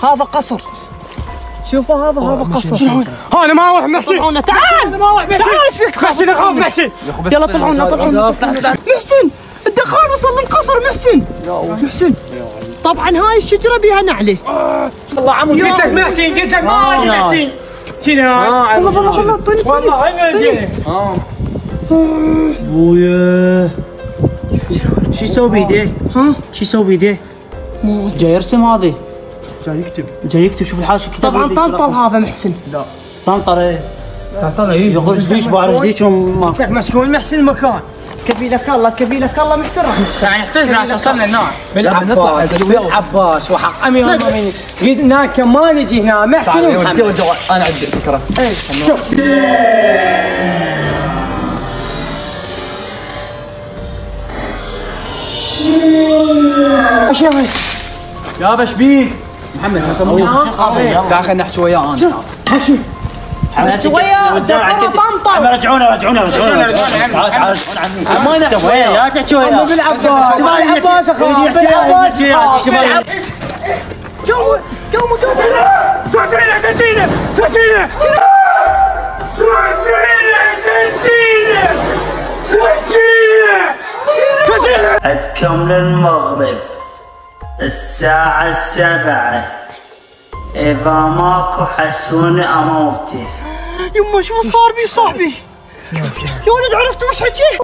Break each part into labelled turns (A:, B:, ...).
A: هذا قصر. شوفوا هذا قصر.
B: انا ما اروح محسن.
A: طلعونا تعال.
B: انا ما اروح محسن.
A: تعال ايش فيك تخاف؟
B: محسن اخاف محسن.
A: يلا طلعونا. محسن الدخان وصل للقصر. محسن طبعا هاي الشجره بها نعله.
B: والله عمود قلت لك محسن، قلت لك ما اجي محسن. هنا
A: والله طني
B: والله هنا
C: ابويا شو يسوي بيديه؟ شو يسوي بيديه؟ جاي يرسم هذه. جاي يكتب. شوف الحاشي كتاب.
A: طبعا طنطل هذا محسن.
C: لا طنطل ايه. يقول رجليش بعد رجليش ما
B: قلت لك مسكون محسن المكان.
A: كفيلك الله محسن راح
B: يعني احتفل توصلنا هنا بالعباس وحق امير المؤمنين. قلنا ما نجي هنا محسن ومحمد.
C: انا عندي فكره.
A: ايش هاي؟
C: يا باش بيك محمد داخل نحكي وياه انا.
A: شويه زعروا طنطا.
C: رجعونا تعال ما نحكي وياه تحكي وياه
B: بالعباس
A: قوموا
C: عدكم للمغرب الساعة 7. إذا ماكو حسوني أموتي.
A: يما شو صار بي صاحبي؟ يا ولد عرفت وش حكي؟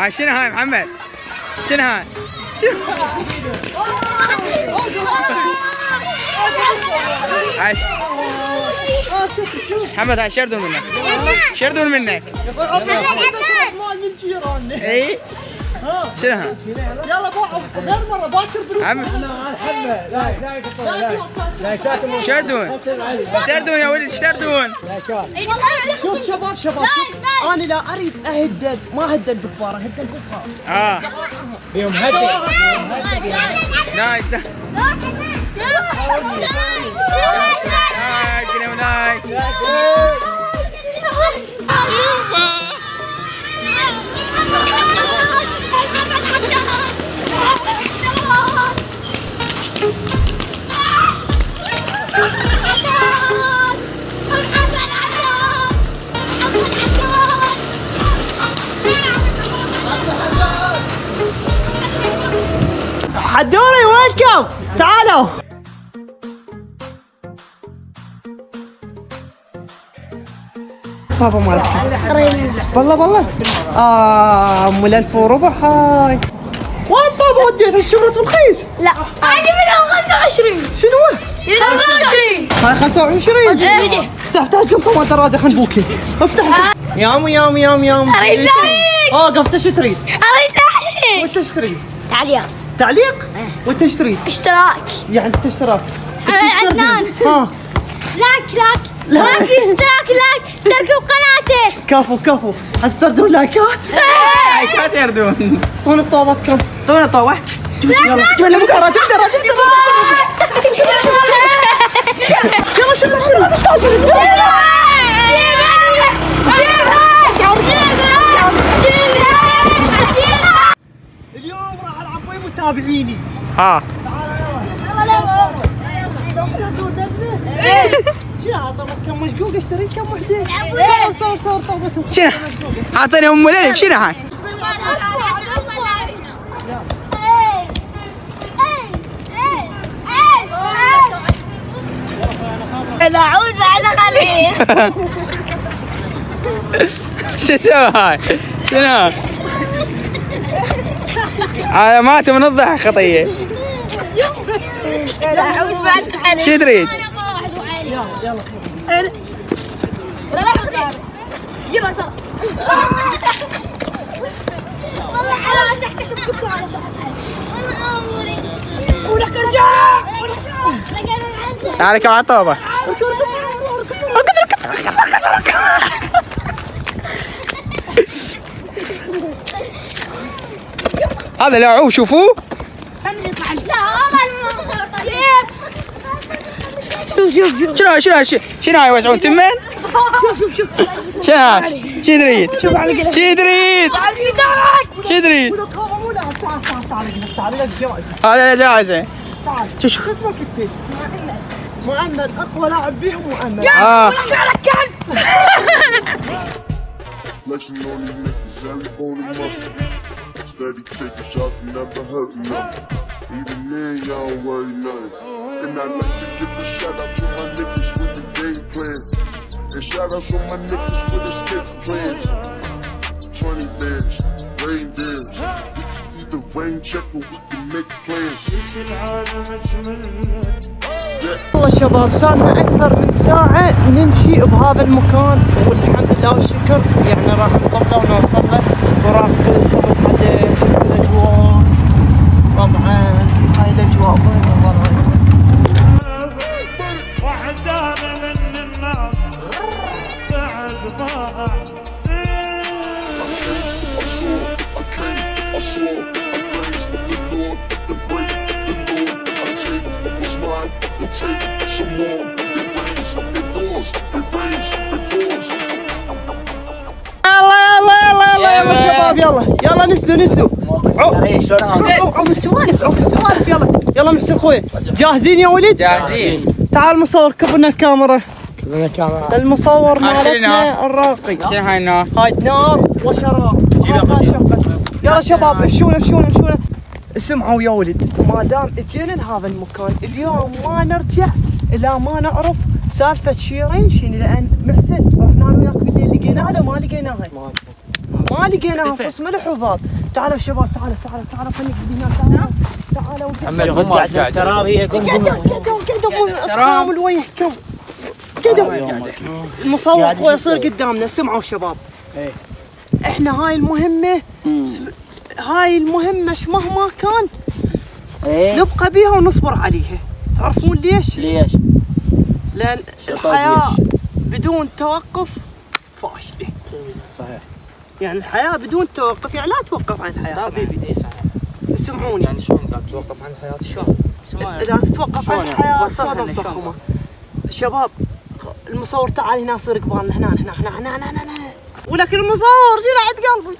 B: شنو هاي محمد؟ شنو هاي؟ عايش محمد هاي شردون منك. شردون منك. اي شنو هاي؟
A: يلا غير مره باكر
B: محمد شردون يا ولد شردون.
A: شوف شباب انا لا اريد اهدد ما هدد بكبار هدد بصغار.
B: يوم هدد لايك
A: حدوني وينكم؟ تعالوا. بابا مالك والله ام 1000 وربع هاي. وين طيب وديت الشمرة والخيس؟
D: لا عندي منها 25.
A: شنو؟
D: 25
A: هاي 25. افتح جنطة دراجة خلينا نبوكي. افتح يام
D: اريد لايك.
A: اوقف ايش تريد؟
D: اريد لايك.
A: وانت ايش تريد؟
D: تعليق.
A: وانت ايش تريد؟
D: اشتراك.
A: يعني انت اشتراك.
D: عدنان.
A: ها
D: لايك لايك اشتراك اشتركوا بقناته.
A: كفو هسه تردون لايكات.
B: لايكات يردون.
A: اعطونا طابتكم.
C: اعطونا طوه.
A: يلا جبنا بقرة جبنا يلا شو اليوم راح العب ويا متابعيني.
B: ها
A: شنو هذا كم مشقوق اشتري كم وحده. صور طابتهم.
B: شنو؟ اعطيني ام الالف شنو هاي؟
D: انا اعود بعد خليل.
B: شو اسوي هاي؟ شنو؟ علامات من الضحك خطيه.
D: انا اعود بعد خليل.
B: شو تريد؟
D: يلا جيبها صار. والله حرام تحتك بكم على والله اموري. ولك ارجع.
B: تعال كم على طوبه. هذا لعوب شوفوه. شنو هاي يوسعون تمين؟ شنو هاي؟ شو تريد؟ شو تريد؟ هذا جائزة.
A: شو اسمك انت؟ مؤمن اقوى لاعب بيهم مؤمن.
E: Flexing on these niggas, every bone and muscle. Steady taking shots and never hurting them. Even then, y'all don't worry nothing. And I like to give a shout out to my niggas with the game plan. And shout out to my niggas with the escape plans. 20 bands, rain bands. We can either rain check or we can make plans.
A: والله شباب صارنا اكثر من ساعة نمشي بهذا المكان والحمد لله والشكر يعني راح نطلع ونوصل له وراقبكم الحدث الاجواء. طبعا هاي الاجواء وين ورانا.
F: وحده من الناس بعد ما
A: يلا شباب يلا نسدوا عوف السوالف يلا محسن خويا جاهزين يا ولد؟
B: جاهزين.
A: تعال مصور كبرنا الكاميرا. المصور مالتنا الراقي.
B: شنو هاي النار؟
A: هاي نار وشراب. يلا شباب امشونا اسمعوا يا ولد ما دام اجينا لهذا المكان اليوم ما نرجع الا ما نعرف سالفه شيرين شنو لان محسن رحنا وياك بالليل لقيناها لو ما لقيناها؟ ما لقيناها فص ملح وضاب. تعالوا شباب تعالوا خليك هناك تعالوا
B: محمد
C: تراوي
A: قعدوا اصحاب الوجه قعدوا المصور اخوي يصير قدامنا. سمعوا شباب احنا هاي المهمة مهما كان نبقى بيها ونصبر عليها. تعرفون ليش؟ لأن الحياة بدون توقف فاشلة.
C: صحيح.
A: يعني الحياة بدون توقف يعني لا توقف عن الحياة حبيبي.
C: صحيح.
A: اسمعوني
C: يعني شلون لا توقف عن الحياة؟ شلون؟
A: لا تتوقف عن الحياة صدمة مصخمة. شباب المصور تعال هنا صير قبالنا هنا ولكن المصور شيل عند قلبي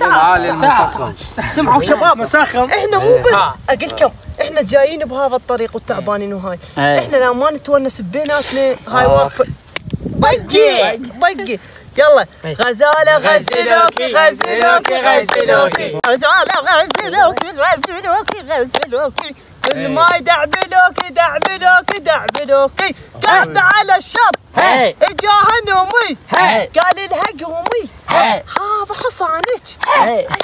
A: تعال
B: المسخن.
A: سمعوا شباب
B: مسخن
A: احنا مو بس اقلكم احنا جايين بهذا الطريق والتعبانين وهاي احنا لا ما نتونس بيناتنا هاي واقفه بقي يلا غزاله غزلوكي كل ما يدعبلوكي قعد على الشط اجاها نومي قال الحق امي هذا حصانك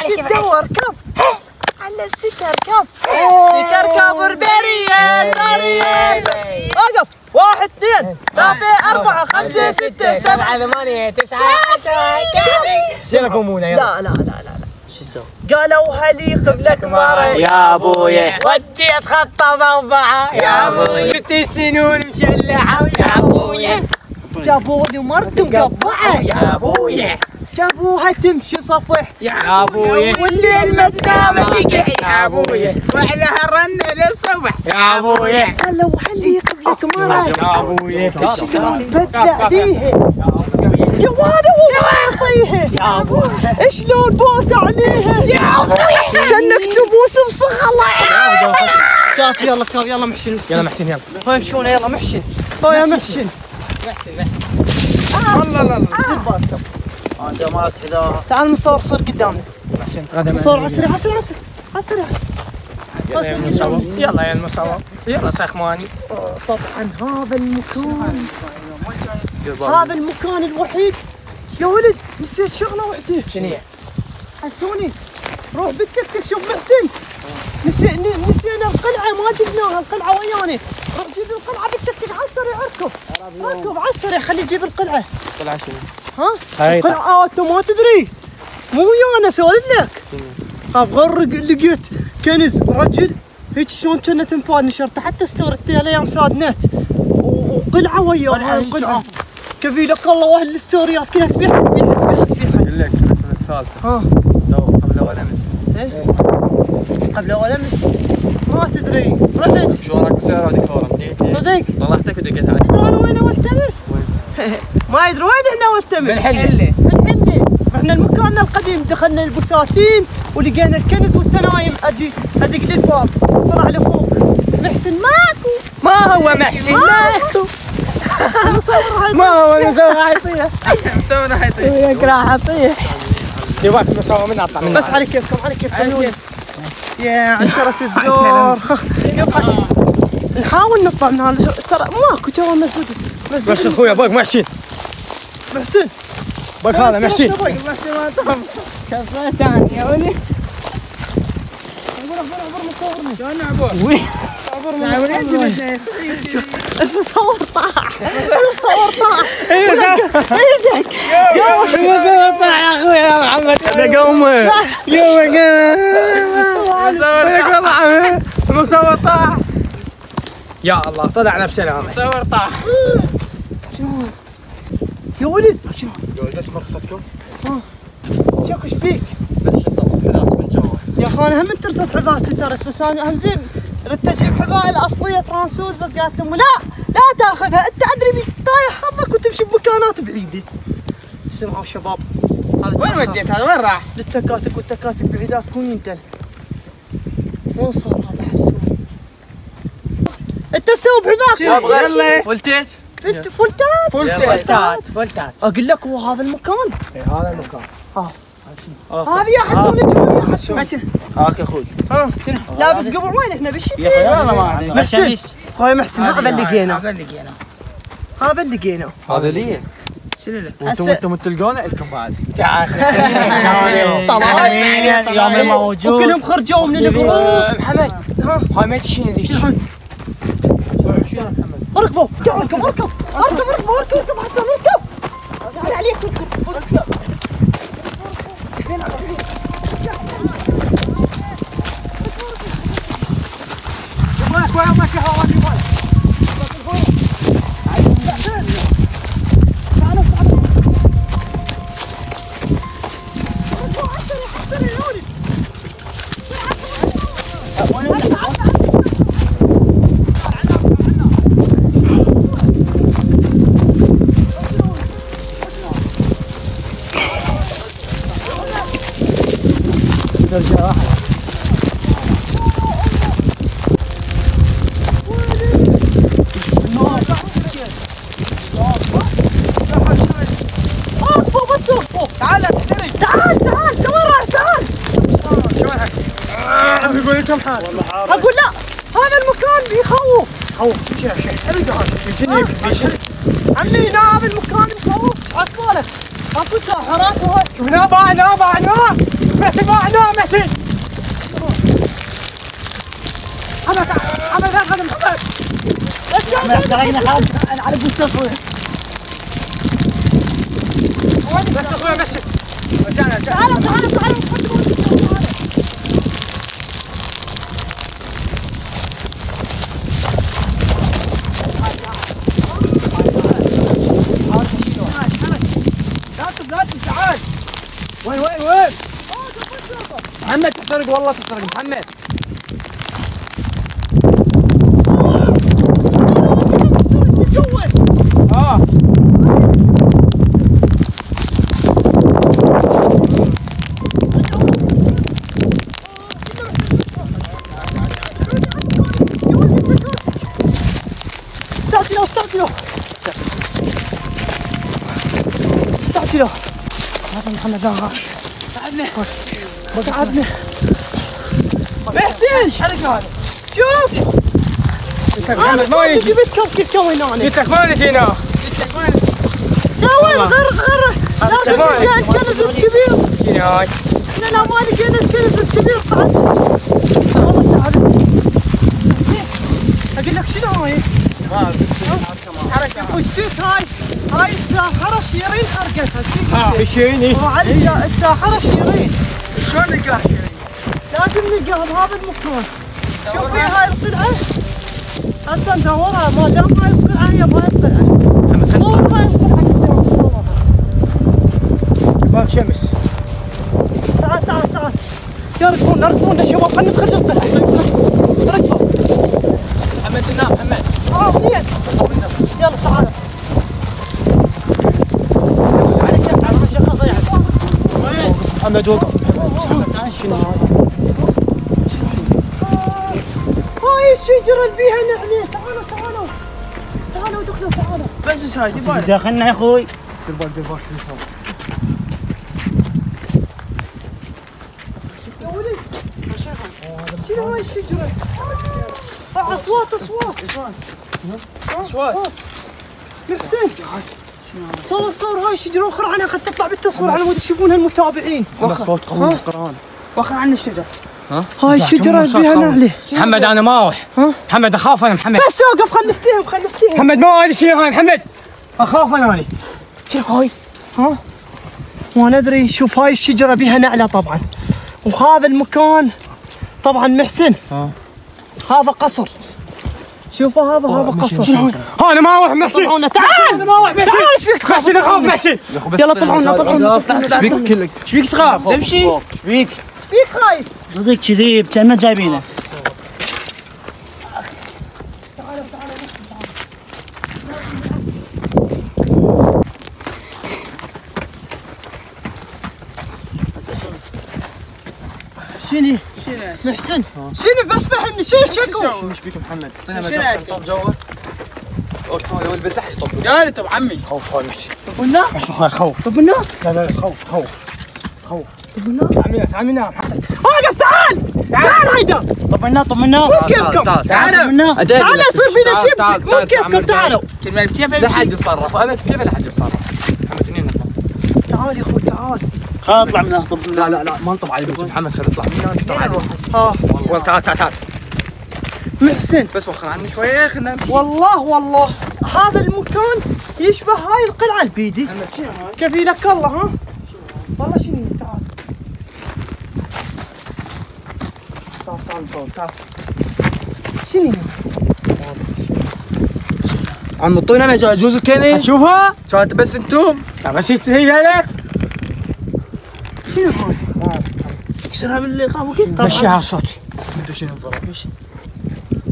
A: ايش تدور كم على السكر كم بربريال وقف 1 2 3 4 5 6 7
C: 8 9 10
A: سيبك امونا لا
C: شو اسوي؟
A: قالوا هلي خذ لك مره
C: يا ابويا ودي اتخطى ب4 يا ابويا 6 سنون مشلعه يا ابويا
A: جابوا لي مرت مقبعه
B: يا ابويا
A: جابوها تمشي صفح
B: يا ابويا
A: والليل ما تنام
B: تقع يا ابويا وعليها رنة للصبح يا ابويا
A: هلا وحلي قبلك مرة
B: يا ابويا
A: شلون بدع فيها يا وانا ومعطيها
B: يا ابويا
A: شلون بوس عليها
B: يا ابويا
A: كانك تبوس بصغلة كاف يلا كاف يلا محسن
B: يلا محسن يلا
A: هاي مشونه يلا محسن هاي يا محسن
B: الله الله
C: انت ما حذاها.
A: تعال مصور صور قدامنا
B: محسن تقدم
A: مصور عسري عسري عسري عسري
B: يلا المصور يلا يا المصور يلا سخماني
A: طبعا هذا المكان الوحيد يا ولد نسيت شغله وحده
B: شنو هي؟
A: حسوني روح بالتكتك شوف محسن نسينا القلعه ما جبناها القلعه وياني روح جيب القلعه بالتكتك عالسريع اركب عالسريع خلي يجيب القلعه
B: طلع شنو؟
A: ها؟ القلعه انت ما تدري مو ويانا اسولف لك غرق لقيت كنز رجل هيك شلون كنا تنفاد نشرت حتى ستورتي الايام ساد نت وقلعه وياها القلعه كفيلك الله واهل الستوريات كلها تبيعها
G: اقول لك سالفه
A: ها
G: قبل اول امس
A: قبل اول امس ما تدري رحت
G: شو رايك بالسياره هذيك فورا
A: صدق
G: طلعتك ودقيت عليك
A: تدري انا وين والتمس؟ ما يدري وين احنا والتمس؟
B: بالحله
A: رحنا لمكاننا القديم دخلنا البساتين ولقينا الكنز والتنايم ادق للباب طلع لفوق محسن ماكو
B: ما هو محسن
A: ماكو
B: ما هو مسوي راح يطيح مسوي راح يطيح وياك راح يطيح يباك مسوي من اطلع من
A: بس على كيفكم على كيفكم يا عنترة زور يبقى نحاول نطلع من هذا ترى ماكو تو مسدود
B: بس اخويا باك محسن
A: محسن
B: باك هذا محسن
A: محسن ما تفهم
B: كفايه ثاني يا ولي
A: شلون عبور؟ التصور طاح ايدك
B: المصور طاح يا اخويا يا محمد انا قومه المصور طاح يا الله طلعنا بسلامه المصور طاح
A: يا ولد
G: شنو؟ قلت رخصتكم؟
A: شوف ايش فيك؟
G: من جوا
A: يا اخوان هم انت رصدت حذاء تترس بس انا اهم زين ردت اجيب حذاء الاصليه ترانسوز بس قالت لهم لا تاخذها انت ادري بيك طايح حظك وتمشي بمكانات بعيده. اسمعوا شباب هذا
B: وين وديت هذا وين راح؟
A: للتكاتك والتكاتك بعيدات تكون ينتل. وين صار هذا حسون؟ انت تسوي بحذاك
B: يلا
G: فلتيت
B: فلتات
A: اقول لك هو هذا المكان
B: هذا المكان
A: هذه يا حسون انت يا حسون
C: هاك اخوي.
A: ها لابس قبل وين احنا بالشتاء
B: والله ما ادري
A: محسن خوي محسن هذا اللي لقيناه
B: هذا اللي لقيناه
A: هذا اللي لقيناه
G: هذا لي
B: شنو لك؟
G: وانتم تلقونه لكم بعد
B: تعال
A: طلع
C: يوم موجود
A: وكلهم خرجوا من الجروب
B: محمد
A: ها
B: هاي ما شنو ذيك
A: اركبوا اركب حسن اركب تعال عليك اركب تعال
B: يقول لي كم حال
A: اقول لا هذا المكان بيخوف عمي لا هذا المكان بيخوف عسبالك اكو ساحرات وهاي
B: نابع محسن
A: محمد
C: على المستشفى.
B: بس اخويا بس
A: تعال
B: تسرق والله تسرق محمد.
A: استعجلوا هذا محمد لا تعبنا محسن ايش حرك هذا؟ شوف
B: محمد ما يجي.
A: جبت كم هنا
B: قلت لك ما نجي هنا.
A: جاوي غر لازم نلقى الكنز الكبير.
B: هاي
A: احنا لو ما لقينا الكنز الكبير بعد والله تعبت. اقول لك شنو هاي؟ حركة وش فيك هاي الساحرة شيرين حرقتها.
B: شيرين
A: وعلي الساحرة شيرين.
G: شلون نلقاه شيرين؟
A: لازم نلقاها بهذا المكان. شوف فيها هاي القلعة هسه ندورها ما دام هاي القلعة هي بهاي القلعة. صور هاي القلعة قدام صورها.
B: باك شمس.
A: تعال نركبون يا شباب خلينا ندخل القلعة. ركبوا.
G: محمد نام محمد.
A: زين. يلا تعال.
B: محمد وقف. شنو
A: هاي الشجرة اللي بيها نعمة. تعالوا دخلوا تعالوا.
G: بس ايش هاي ديبالك؟
C: داخلنا يا اخوي.
G: ديبالك
A: يا ولد شنو هاي الشجرة؟ اصوات محسن صور هاي الشجرة وخر عنها خل تطلع بالتصوير على مود يشوفونها المتابعين.
G: صوت قوي القرآن.
A: وخر عن الشجرة. هاي الشجرة اللي بيها نعلة.
B: محمد انا ما اروح. محمد اخاف انا محمد.
A: بس اوقف خل نفتهم.
B: محمد ما ادري شنو هاي محمد. اخاف انا.
A: شنو هاي؟ ما ندري. شوف هاي الشجرة بيها نعلة طبعا. وهذا المكان طبعا محسن. هذا قصر. شوفوا هذا قصر.
B: انا ما اروح محسن.
A: تعال ايش فيك تخاف؟
B: محسن اخاف محسن.
A: يلا طلعونا.
G: ايش بيك كلك؟ ايش بيك تخاف؟ تمشي؟ ايش بيك؟
A: فيك خايف؟
C: صدق كذي كأننا جايبينه.
A: شنو محسن؟ شنو بس فهمني شنو الشكوى؟
G: ايش بيك محمد؟ انا مجال طب جوا. اوه لو البسح يطب. قال طب عمي.
B: خوف هاي محسن.
A: طبنا؟
B: خوف.
A: طبنا؟
B: لا خوف.
A: طبنا؟
B: تعال نام.
A: وقف تعال هيدا.
C: طمنا
A: كيفكم؟
C: تعال
A: تعال يصير فينا شيء مو كيفكم. تعالوا
G: كيف لا حد يتصرف ابد. كيف لا حد يتصرف؟ محمد اثنين نطلع.
A: تعال يا اخوي تعال.
C: خل اطلع من طب.
G: لا ما نطب على بيت محمد. خلينا نطلع من
B: والله تعال.
A: محسن
G: بس وخر عني شويه خلينا نمشي.
A: والله هذا المكان يشبه هاي القلعة البيدي. كفيلك الله. والله شنو تعال شنو
G: عم طوينا جوز الكني.
B: شوفها.
G: كانت بس انتم.
B: بس هي لك.
A: شنو هاي؟ اكسرها بالطابق كذا.
B: مشيها على صوت.
G: انتم شنو الضرب؟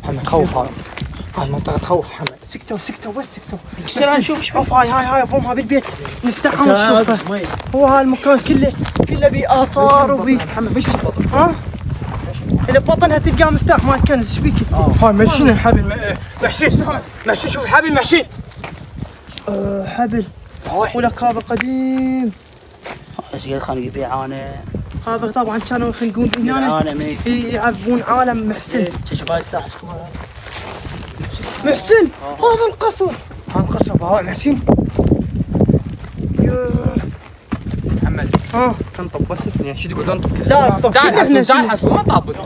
B: محمد خوف هذا منطقة خوف محمد.
A: سكتوا بس سكتوا. اكسرها نشوف شوف هاي افهمها بالبيت نفتحها ونشوفها. هو هالمكان كله بيه اثار وبيه.
G: محمد مش البطل.
A: اللي ببطنها تلقاه مفتاح مال كنز. ايش بيك؟
B: هاي محسن الحبل محسن شوف الحبل محسن.
A: حبل. ولك هذا قديم.
C: بس خلينا نبيع عانه.
A: هذا طبعا كانوا خلينا نقول هنا يعذبون عالم محسن.
C: شوف هاي الساحه.
A: محسن هذا القصر.
B: هذا القصر هاي محسن.
G: محمد تنطب بس اثنين. شو تقول انطب كله؟
A: لا طب
G: تعال حسن ما طابت.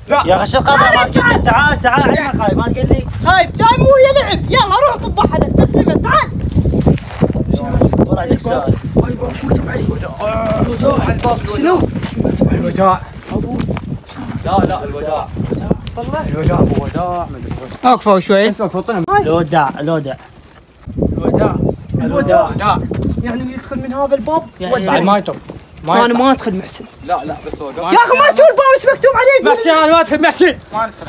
B: لا
C: يا غش القبر ما قلت لي تعال عينك خايف ما قلت لي.
A: خايف جاي مو ويا لعب. يلا روح طب احد تسلمه. تعال.
C: ورا عندك سؤال.
A: هاي بابا شو مكتوب عليه؟ الوداع. شنو؟
B: الوداع.
G: لا الوداع.
A: والله
G: الوداع.
B: اوقفوا شوي.
G: اوقفوا.
C: الوداع.
G: الوداع.
A: يعني اللي يدخل من هذا الباب
B: بعد ما يطب
A: انا ما ادخل محسن.
G: لا بس هو
A: يا اخي ما شو الباب ايش مكتوب عليه؟
B: محسن انا ما ادخل محسن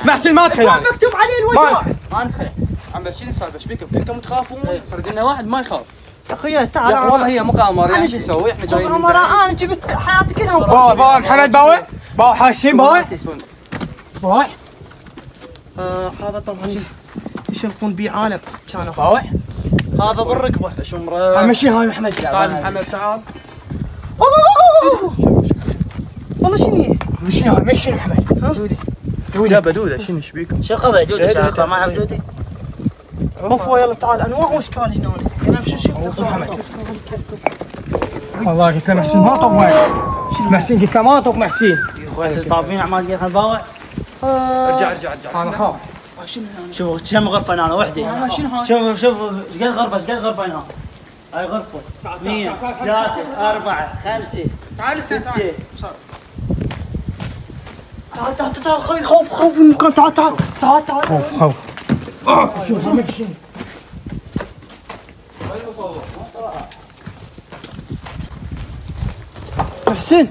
B: محسن ما ادخل
A: الباب مكتوب عليه الوداع.
G: ما ندخل. عم بس شنو السالفه؟ ايش بيكم كلكم تخافون؟ صار عندنا واحد ما يخاف.
A: يا اخوي تعال.
G: يا اخي والله هي مغامره يعني شو نسوي؟ احنا جايين من بعيد.
A: انا جبت حياتي كلها مغامره.
B: باوع محمد باوع حاشين باوع
A: هذا طبعا يشرطون بيه عالم كانوا.
B: باوع
A: هذا بالركبه.
G: شمره.
B: مشي هاي محمد.
G: تعال محمد تعال.
A: والله شنو
B: مشي هاي مشي محمد.
G: دودة بدودة شنو ايش بيكم؟
C: شقة دودة شقة ما عم دودة.
A: عفوا يلا تعال انواع واشكال هنا. انا شوف
B: محمد. والله قلت له محسن ما طب معي. محسن قلت له ما طب محسن.
C: بس طافين اعمال ديال الباوع.
G: ارجع
B: انا خاف.
C: شوف كم غرفة انا وحدي. شوف ايش قد غرفة هنا. هاي غرفة 2 3 4 5
G: تعال تعال
A: تعال اخوي خوف المكان. تعال
B: خوف شوف مشي.
A: محسن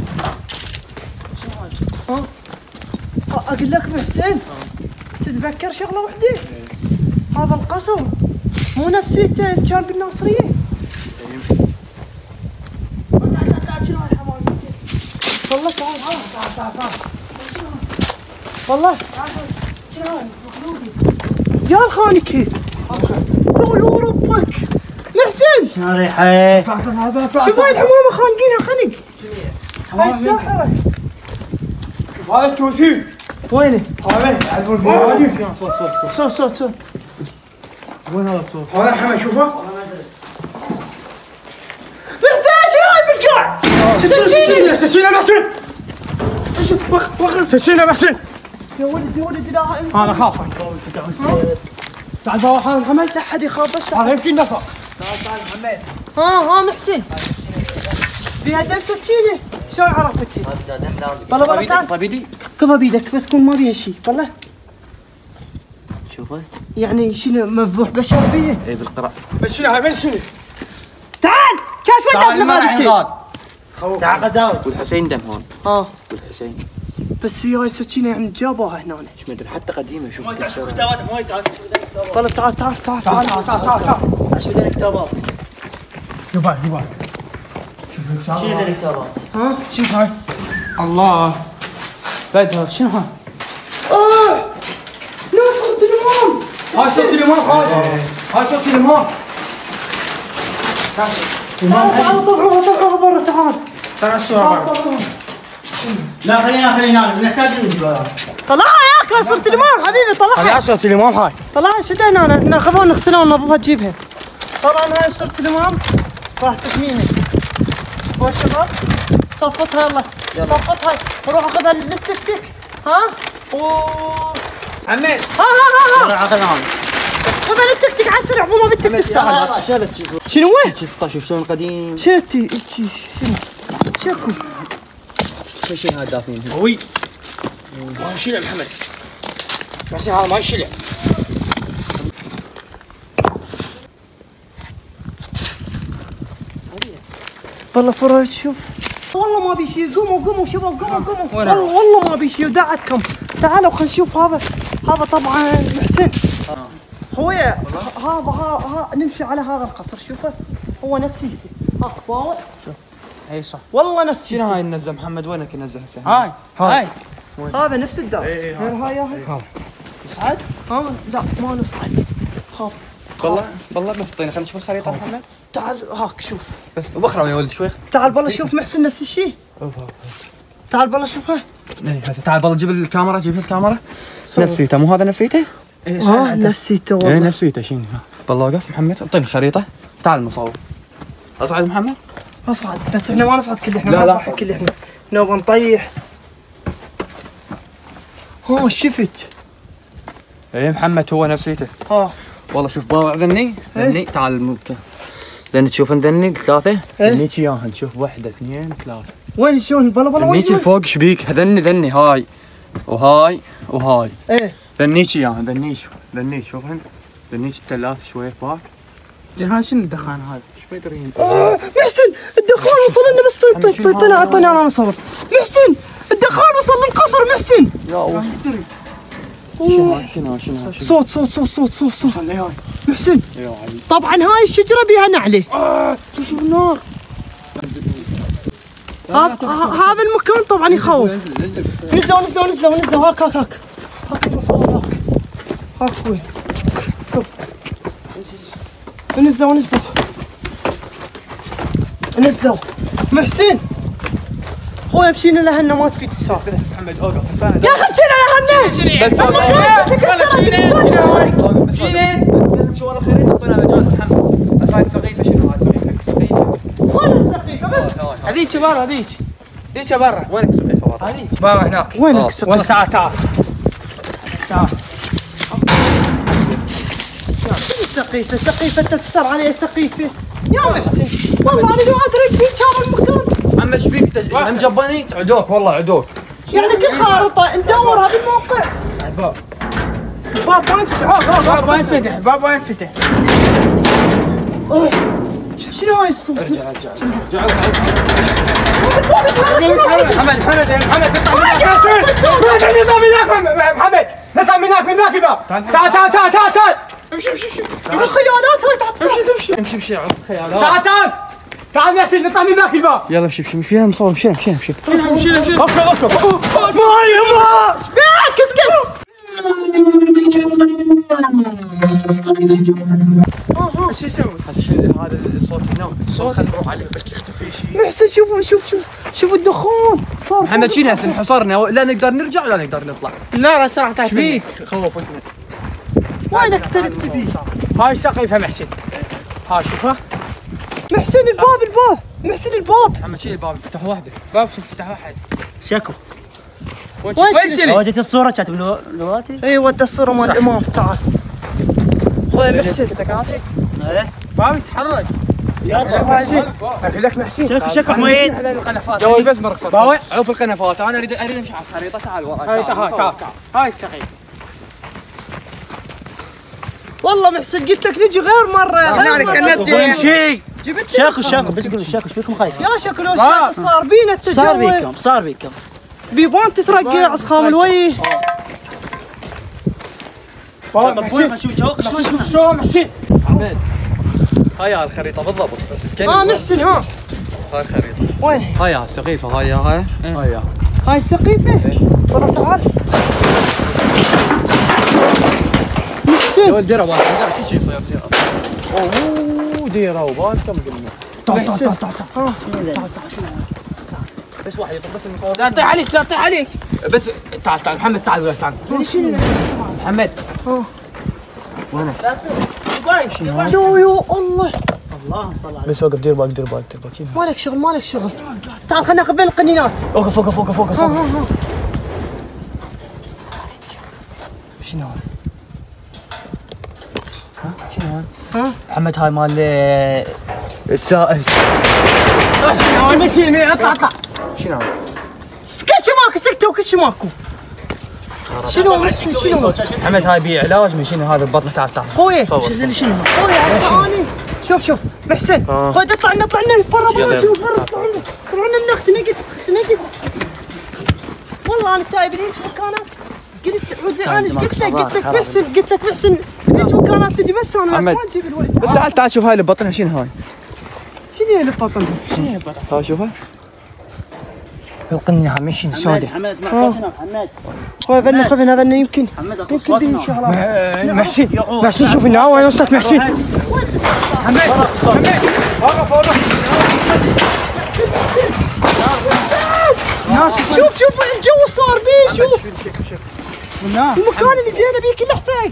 A: اقول لك محسن تتذكر شغله وحده. هذا القصر مو نفسيته اللي كان بالناصريه. تعال شنو هالحمام والله. تعال والله شنو يا الخانك يا ربك محسن.
C: شنو ريحة؟
A: شوف هاي الحمامه خانقينها خنق. هاي الساحره.
B: شوف هذا التوثيق
A: وينه؟
B: هذا
A: صوت
B: وين هذا الصوت؟ هذا محمد شوفه.
A: محسن شنو هاي بالقاع؟
B: سكينة محسن. سكينة محسن.
A: يا ولد لا
B: انا خاف. تعال باوع حال محمد.
A: لا حد يخاف بس
B: هذا يمكن نفق.
C: تعال محمد.
A: ها محسن فيها دم سكينه. شلون عرفتي؟ والله تعال
G: طيب يدي
A: كفى بيدك بس كون ما بيها شيء والله.
C: شوفه
A: يعني شنو مذبوح بشر بيه؟
G: اي بالقراء.
B: بس شنو هاي من شنو؟
A: تعال كاش ودك لما
C: تعال قداوي.
G: والحسين دم هون. والحسين
A: بس هي هاي سكينه يعني جابوها هنا.
G: ايش مدري حتى قديمه شوف
C: كتابات مو تعال.
A: والله تعال
C: ايش بدنا كتابات؟
B: جبال
C: شنو بدنا كتابات؟
B: شوف هاي. الله بدر شنو هاي؟
A: ناصرة الإمام.
B: هاي صوت الإمام هاي صوت الإمام.
A: تعال طلعوها برا. تعال
B: الصورة برا.
C: لا خلينا بنحتاج نجيبها.
A: طلعها ياك ناصرة الإمام حبيبي طلعها.
B: هاي صوت الإمام هاي.
A: طلعها شدها هنا ناخذوها نغسلها ونظفها تجيبها. طبعا هاي صورة الإمام راح تحميها. والشباب صفتها يلا صفتها وروح اخذها للتك ها
B: عمي
A: ها خذها للتك على السريع مو ما بالتك تعال. شنو وين؟
G: شوف شلون قديم.
A: شنو شكو
G: شنو هاي دافين
B: قوي. ما يشيله محمد. بس هذا ما يشيله.
A: والله فرج شوف والله ما بيشي. قوموا شباب قوموا والله ما بيشي ودعتكم. تعالوا خلينا نشوف هذا طبعا محسن خويا. هذا نمشي على هذا القصر شوفه هو نفسيته. باوع
B: اي صح
A: والله نفسيته.
G: شنو هاي النزه محمد وينك نزه هسه؟
B: هاي
A: هذا نفس الدار. هاي
B: يصعد؟
A: لا ما نصعد خاف.
G: والله بس اعطينا خلينا نشوف الخريطه محمد.
A: تعال هاك شوف
G: بس وبخروا يا ولد شوي.
A: تعال بالله شوف محسن نفس الشيء. تعال بالله شوفها.
G: تعال بالله جيب الكاميرا نفسيته مو هذا نفسيته؟
A: نفسيته والله.
G: ايه نفسيته شنو بالله وقف محمد اعطيني الخريطه. تعال المصور. اصعد محمد؟
A: اصعد بس احنا ما نصعد كل احنا.
G: لا
A: كل احنا نبغى نطيح. شفت.
G: ايه محمد هو نفسيته. والله شوف باوع ذني تعال ذني تشوف ذني 3 ذنيك اياهن شوف 1 2 3.
A: وين شلون بلا
G: ذنيك الفوق ايش بيك؟ ذني هاي وهاي
A: ايه
G: ذنيك اياهن ذنيك شوفهن ذنيك الثلاث شويه باك.
B: زين هاي شنو الدخان هذا؟
A: محسن الدخان وصل لنا بس طلع انا مصور. محسن الدخان وصل للقصر محسن.
G: يا الله شنو
A: صوت محسن. طبعا هاي الشجره بيها نعله. شوف النار. هذا المكان طبعا يخوف. نزلوا هاك المصور هاك اخوي. نزلوا محسن خويا مشينا لهنا ما تفيد السالفه.
G: محمد اوقف
A: يا اخي مشينا لهنا
G: بس مشينا نمشي ورا الخريطه طلعنا مجال محمد. بس هاي السقيفه شنو هاي السقيفه؟
A: وين السقيفه بس؟
B: هذيك برا هذيك برا.
G: وينك السقيفه برا؟
B: هذيك برا هناك.
A: وينك السقيفه؟
B: والله تعال
A: سقيفة تستر عليه سقيفة يا محسن. والله انا لو ادرك فيك هذا المكان.
G: محمد ايش فيك هم جبانين؟ عدوك والله عدوك.
A: يعني كل خارطة ندور هذا الموقع. الباب ما ينفتح.
B: الباب ما ينفتح.
A: شنو هاي الصوت؟
G: ارجع
B: محمد نطلع من هناك الباب. تعال امشي
A: الخيالات هاي
G: امشي
B: تعال محسن نطلع من ذاك الباب.
G: يلا امشي فينا مصور مشينا
B: اوكي
A: اسكت.
B: ايش يسوي؟
G: هذا الصوت هنا صوت خلينا نروح عليه بلكي يختفي شيء.
A: محسن شوفوا الدخان.
G: محمد شنو هسه حصرنا لا نقدر نرجع ولا نقدر نطلع.
B: لا صراحة
G: ايش فيك؟ خوف انت.
A: وينك تبي؟
B: هاي السقيفة محسن. ها شوفها
A: محسن الباب.
G: محمد شيل الباب فتح واحده.
B: باب شوف فتح واحد.
C: شكو
A: وين
C: وجدت الصورة كاتب لغاتي؟
A: ايوه الصورة مال الامام. تعال خويا محسن.
B: باب يتحرك.
A: لك محسن
C: شكو حميد.
G: جوال بس مرقص.
B: باوع
G: عوف القنفات انا اريد امشي على الخريطه. تعال وراي.
B: تعال هاي السقيفة.
A: والله محسن قلت لك نجي غير مرة.
C: وين شيء؟
A: جبت
C: شكو بس قول شكو ايش فيكم خايفين؟
A: يا شكله صار بينا التجول.
C: صار بيكم
A: بيبان تترقع اصخام الوجه.
C: شوف شو محسن.
G: هاي الخريطه بالضبط بس
A: محسن ها
G: هاي الخريطه.
A: وين؟
G: هاي السقيفه هاي
A: هاي السقيفة. والله تعال
G: يا ولد ديره كل شيء يصير
C: ديره وبال كم قلنا.
A: محسن
G: بس واحد يطب بس المصور.
B: لا طيح عليك
G: بس تعال محمد تعال محمد
A: يو الله.
C: اللهم صل على
G: بس وقف دير بالك
A: مالك شغل. تعال خلينا ناخذ بين القنينات.
G: وقف
C: شنو محمد هاي مال السائل.
B: اطلع
G: شنو
A: كل شي ماكو. شنو محسن شنو؟
G: محمد هاي بيه علاج من شنو هذا البطن. تعال
A: خويا
G: شنو
A: خويا هسه اني شوف محسن خويا اطلع لنا برا شوف برا اطلع لنا من اختي نقت والله انا تايب ليش مكانات. قلت انا ايش قلت لك محسن ليش مكانات تجي بس انا ما اجيب الولد.
G: بس تعال شوف هاي اللي ببطنها شنو هاي؟
A: شنو هي اللي ببطنها؟
G: ها شوفها
C: القنينة هاي مشين سوداء.
A: محمد خويا خذنا هذا يمكن به شغلات.
B: محسن شوف هنا وين وصلت محسن.
G: محمد
A: شوف الجو صار بيه. شوف المكان اللي جينا بيه كله احترق.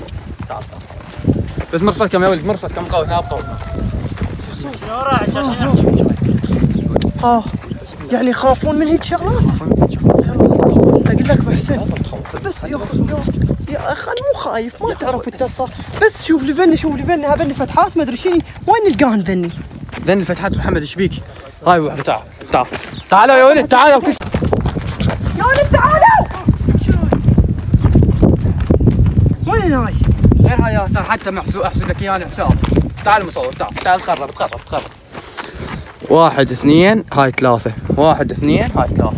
G: بس مرصدكم يا ولد مرصدكم قوي نابطوا.
A: يعني يخافون من هيك شغلات. اقول لك محسن بس يا اخي انا مو خايف ما تعرف انت صار. بس شوف لي فني هبني فتحات ما ادري شنو وين نلقاهن ذني
G: الفتحات. محمد ايش بيك؟ هاي واحده تعالوا يا ولد تعالوا
A: يا ولد تعالوا. وين هاي؟
G: غير هاي ترى حتى احسب لك اياها حساب. تعال مصور تعال قرب 1 2 هاي 3 1 2 هاي 3.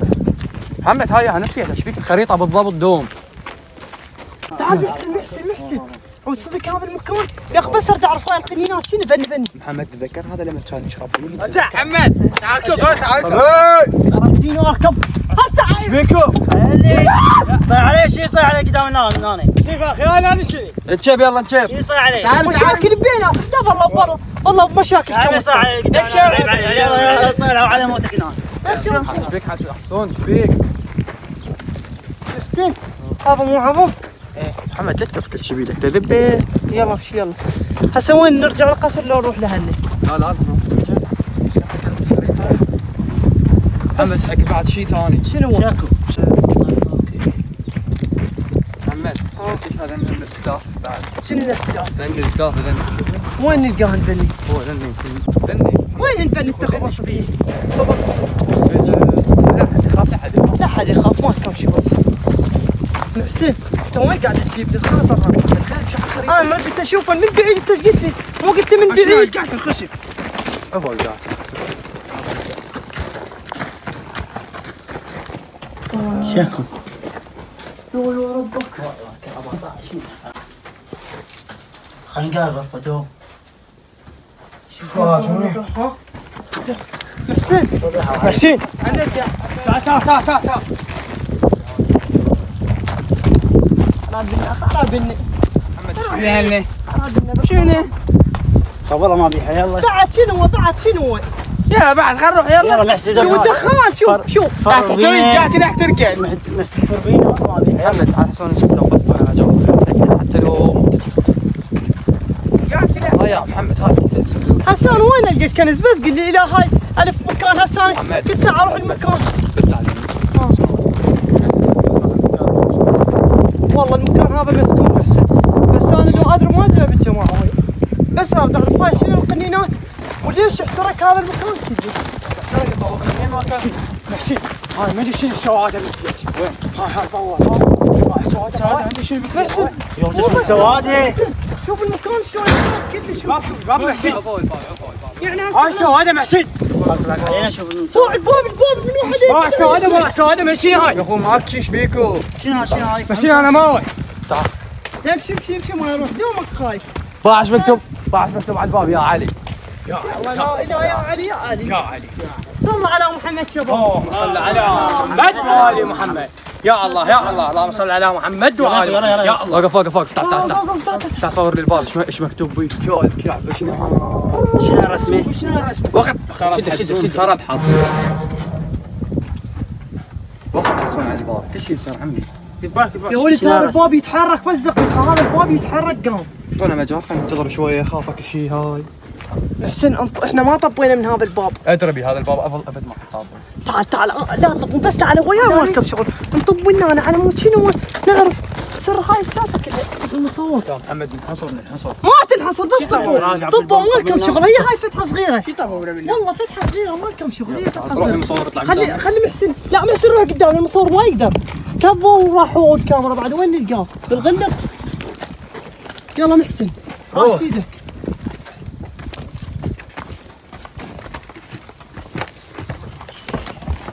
G: محمد هاي نفسيتها ايش فيك الخريطه بالضبط دوم.
A: تعال محسن هو تصدق هذا المكان يا اخي بس ارد اعرف وين القنينات شنو بني
G: محمد تذكر هذا لما كان يشرب
B: محمد تعال كب
A: اركب اركب هسه عايب
C: بيكو صيح عليه شي صيح عليه قدام الناس هنا
B: شوف اخي انا شنو
G: نشب يلا نشب
C: شي صيح عليه
A: مشاكل بينا لا والله برا والله بمشاكل
C: تعال صيح عليه قدام الناس صيح على موتك هنا
G: ايش بيك حسون ايش بيك؟
A: حسين هذا مو عظم
G: ايه محمد لا تكف كل شيء بيدك تذبه.
A: يلا امشي يلا هسه وين نرجع القصر لو نروح لهني؟
G: لا محمد حق بعد شيء ثاني.
A: شنو هو؟
C: شاكو
G: محمد هذا من التكاف بعد.
A: شنو الاتكاس؟
G: ذني التكاف ذني.
A: وين نلقاه البني؟
G: هو ذني
A: وين البني تخبص فيه؟ خبص
G: لا حد يخاف
A: لا حد يخاف ما كم شغل. حسين انت وين قاعد تجيب لي الخاطر؟ انا ما ردت اشوفه من بعيد انت ايش قلت لي؟ مو قلت لي من بعيد؟
B: قاعد الخشب
G: افضل قاعد.
C: شاكو
A: يا ربك
C: خلينا نقابل غرفته
A: ها؟ حسين
B: تعال
A: خراب بني شنو؟
C: والله ما بيها يلا
A: بعد شنو؟
B: يلا بعد خل نروح
C: يلا محسن
A: شو الدخان شوف
B: قاعد تحترق
C: محسن فربينا ما بيها
G: محمد تعال حسون نشوف لو بس انا جاوب حتى لو
B: قاعد كذا
G: هاي يا محمد هاي
A: حسان وين لقيت كنز بس قل لي لا هاي الف مكان حسان كل ساعه اروح المكان
G: بس تعال
A: والله المكان هذا مسكون بس انا لو ادري ما جايب الجماعه هاي بس ارد اعرف هاي شنو القنينات وليش احترق هذا المكان كله.
B: محسن هاي ما ادري شنو السواد وين هاي طول سواد عندي شنو
A: محسن
C: شوف السواد
A: شوف المكان شلون كله شوف
B: باب محسن
A: يعني
B: هاي سواد محسن
C: علينا شوف
A: الباب من واحد
B: سواد من شنو هاي
G: يا اخو معك شيش بيكو.
C: شنو هاي
B: محسن انا ما وين
A: امشي ما اروح دومك خايف.
G: باعش مكتوب على الباب يا علي.
A: الله لا اله يا علي صلوا على محمد شباب.
B: اللهم صل على محمد وآل محمد. يا الله اللهم صل على محمد وآل محمد. يا الله
G: وقف تعال صور لي الباب ايش مكتوب بيه.
C: شنو رسمي
G: وقت
B: سد
G: خرب حظ وقت حسون على الباب كل شيء يصير عمي.
A: يا ولد هذا الباب يتحرك بس دقيقه هذا الباب يتحرك قام.
G: اعطونا مجال خلينا ننتظر شويه خافك شيء هاي.
A: حسين احنا ما طبينا من هذا الباب.
G: ادري هذا الباب ابد ما حطابه.
A: تعال لا طب بس تعال وياي ما نركب شغل نطب لنا انا على مود شنو نعرف سر هاي السالفه كلها المصور.
G: محمد ننحصر
A: ما تنحصر بس طبوا ما لكم شغل هي هاي فتحه صغيره. والله فتحه صغيره ما لكم شغل هي فتحه
G: روح
A: صغيره.
G: المصور اطلع
A: خلي محسن لا محسن روح قدام المصور ما يقدر كفوا وراحوا الكاميرا بعد وين نلقاه بالغلق. يلا محسن راس ايدك.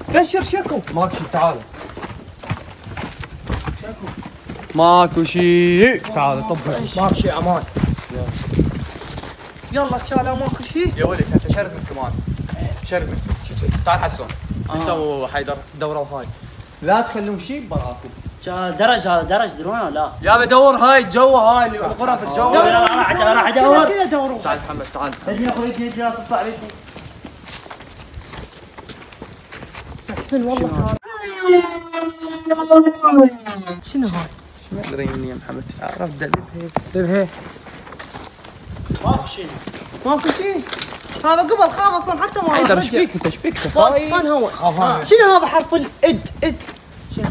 A: بشر شكو
G: ماكو شيء تعال ماكو شيء تعال طب
B: ماكو شيء امان.
A: يلا تشالا ماكو شيء.
G: يا ولد هسه شرد من كمان شرد من تعال حسون انت وحيدر دوروا هاي لا تخلون شيء براكم.
C: درج هذا درج تدرونه لا
G: يا بدور هاي الجو هاي الغرف الجو.
C: راح ادور
A: كذا دوروا.
G: تعال محمد تعال
C: خليني اخرج جهاز تطلع بيتي
A: حسن والله شنو هاي؟
G: ما ادري مني يا محمد عرفت
B: ذبحه
A: ماكو شيء. هذا قبل خاف اصلا حتى ما
G: حيدر ايش فيك انت ايش فيك؟
A: كان هو شنو هذا حرف الاد شنو؟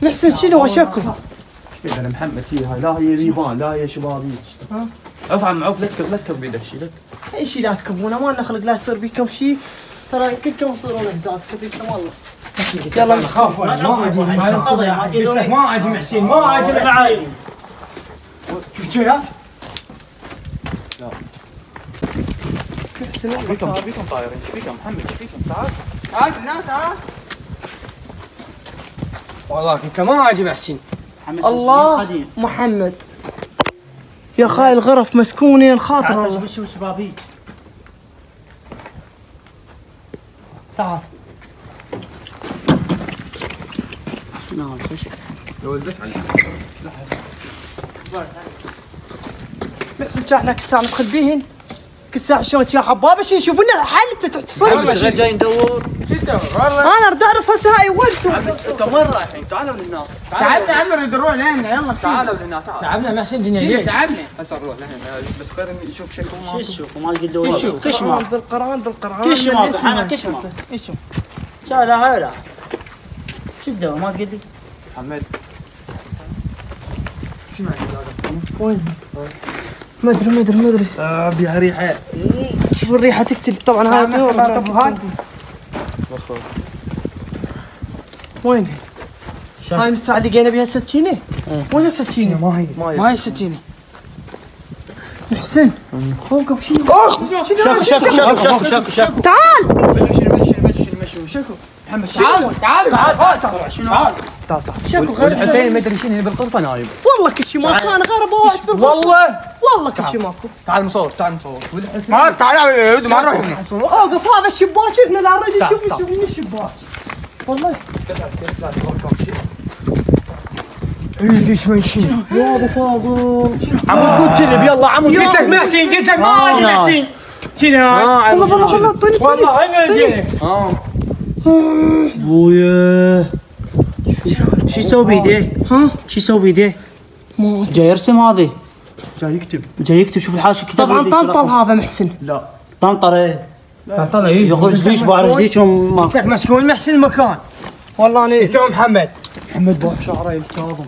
A: محسن شنو هو شكو؟
G: انا محمد هي هاي لا هي ريبان لا هي شبابيه. عوف عم عوف لا تكب بيدك شيلك.
A: اي شيء لا تكبونا ما لنا خلق لا يصير بيكم شيء ترى كلكم تصيرون اعزاز كبيكم والله. يلا
B: خاف ما اجي محسن ما اجي محسن. شفت شيء لا
A: محسن
G: بيكم طايرين بيكم محمد بيكم تعال
B: تعال والله انت ما اجي محسن.
A: الله محمد يا خاي الغرف مسكونين الخاطر الله.
C: وش بابيك تعال شنو هذا خش
G: يا ولد بس عليك
A: محسن كان احنا كل ساعه ندخل بيهن كل ساعه شلون يا حباب ايش يشوفونا حل انت تصير
G: غير جاي ندور
B: شو تدور والله؟
A: انا اريد اعرف هسه هاي وين
G: انت وين رايحين؟ تعالوا لهنا
B: تعبنا عمر نريد نروح لهنا يلا
G: تعالوا لهنا تعالوا
B: تعبنا محسن الدنيا ليش؟ تعبنا
G: هسه نروح لهنا بس غير نشوف شكو
C: شو
G: ماكو
C: تشوف ما تقول دور كش ما
A: بالقران
C: كش ما انا كش ما
B: ايش
C: لا هلا شو الدور ما تقول لي
G: محمد
A: وين ما ادري
G: بيها ريحه
A: شوف الريحه تقتل طبعا هاي طيور وين هاي من الساعه لقينا بها سكينه وين السكينه
B: ما هي سكينه
A: محسن خوقف شنو
C: شكو
A: تعال
G: شكو
B: محمد تعال
G: شنو هذا؟
A: شكو غير
G: حسين ما ادري شنو بالغرفه نايم
A: والله كل شيء ما كان غير بواعد والله كل شيء ماكو
G: تعال مصور تعال
B: ما تعال ما نروح هنا
A: اوقف هذا الشباك هنا لا اريد يشوف من الشباك والله ليش ما يشيل يا ابو فاضل
B: عمود قلت لي يلا عمود قلت لك محسن قلت لك ما اجي محسن شنو
A: والله طني
B: والله انا جيت
C: ابويا شو يسوي بيديه؟ شو يسوي بيديه؟ جاي يرسم هذا جاي يكتب شوف الحاشي كتب
A: طبعا طنطل هذا محسن
C: طنطر ايه
B: طلع
C: يخرج رجليش باع رجليك ما
B: قلت لك مسكون محسن المكان
A: والله انا
B: انت محمد
G: بوح شعره الكاظم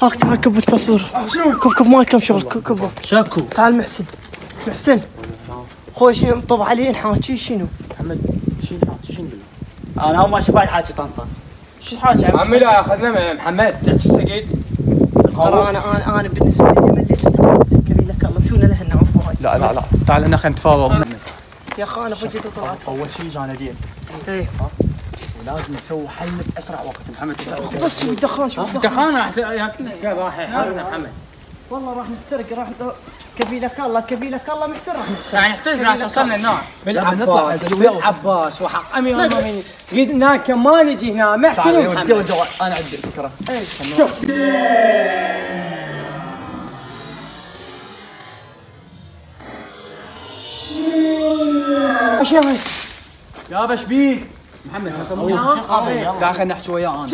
A: هاك تعال كف التصوير كف ما كم شغل كف
C: شكو
A: تعال محسن خوي شنو انطب عليه نحاكي شنو
G: محمد شنو
C: انا اول ما اشوف واحد حاكي طنطر
A: شو حاجه
B: عمي لا اخذنا محمد تستقيد
A: انا بالنسبه لي مليت سكري لك الله مشونا لهنا عفوا هاي
G: لا تعال هنا خلينا نتفاوض
A: يا اخي انا فجيت وطلعت
G: اول شيء جانا دين
A: ايه
G: ولازم نسوي حل باسرع وقت محمد
A: بس شو الدخان شو الدخان
B: دخان راح ياكلنا يا راح يحرقنا محمد
A: والله راح نحترق راح كفيلك الله محسن راح نحترق
B: راح نحترق راح توصلنا النار بالعباس وحق امير المؤمنين قلنا كمان نجي هنا محسن ومحمد
G: انا عندي فكره
A: شوف ايش هاي
G: يا بشبيك محمد قاعد خلينا نحكي وياه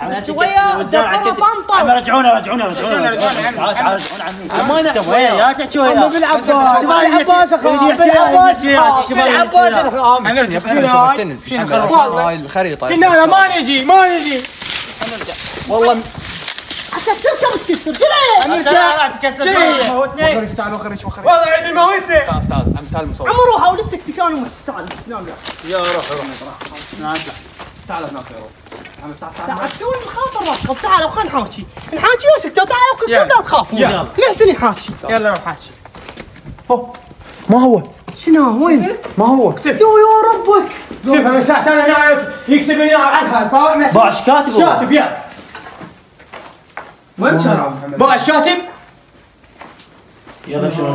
G: انا
A: شويه زعما طنطا
C: رجعونا تعال عمي لا تحكي وياه
A: بالعباس
G: هاي الخريطه
B: قلنا ما نجي
G: والله
A: حتى تركب تكسر
G: تعال وخرج
B: والله عندي موتني
G: تعال مصور
A: عمر روح اولد تكتيكان ومحسن تعال نام
G: يا روح تعال هنا
A: تعال شو الخاطر راسك تعال وخلنا نحاكي وسكتوا تعالوا كلكم لا تخافوا محسن يحاكي
B: يلا روح حاكي
G: ما هو
A: شنو وين
G: ما هو
A: يا ربك
B: تفهم الساعه سنه هنا يكتب هنا على الخط
C: باش
B: كاتب يا وين شرع باش كاتب
C: يلا شو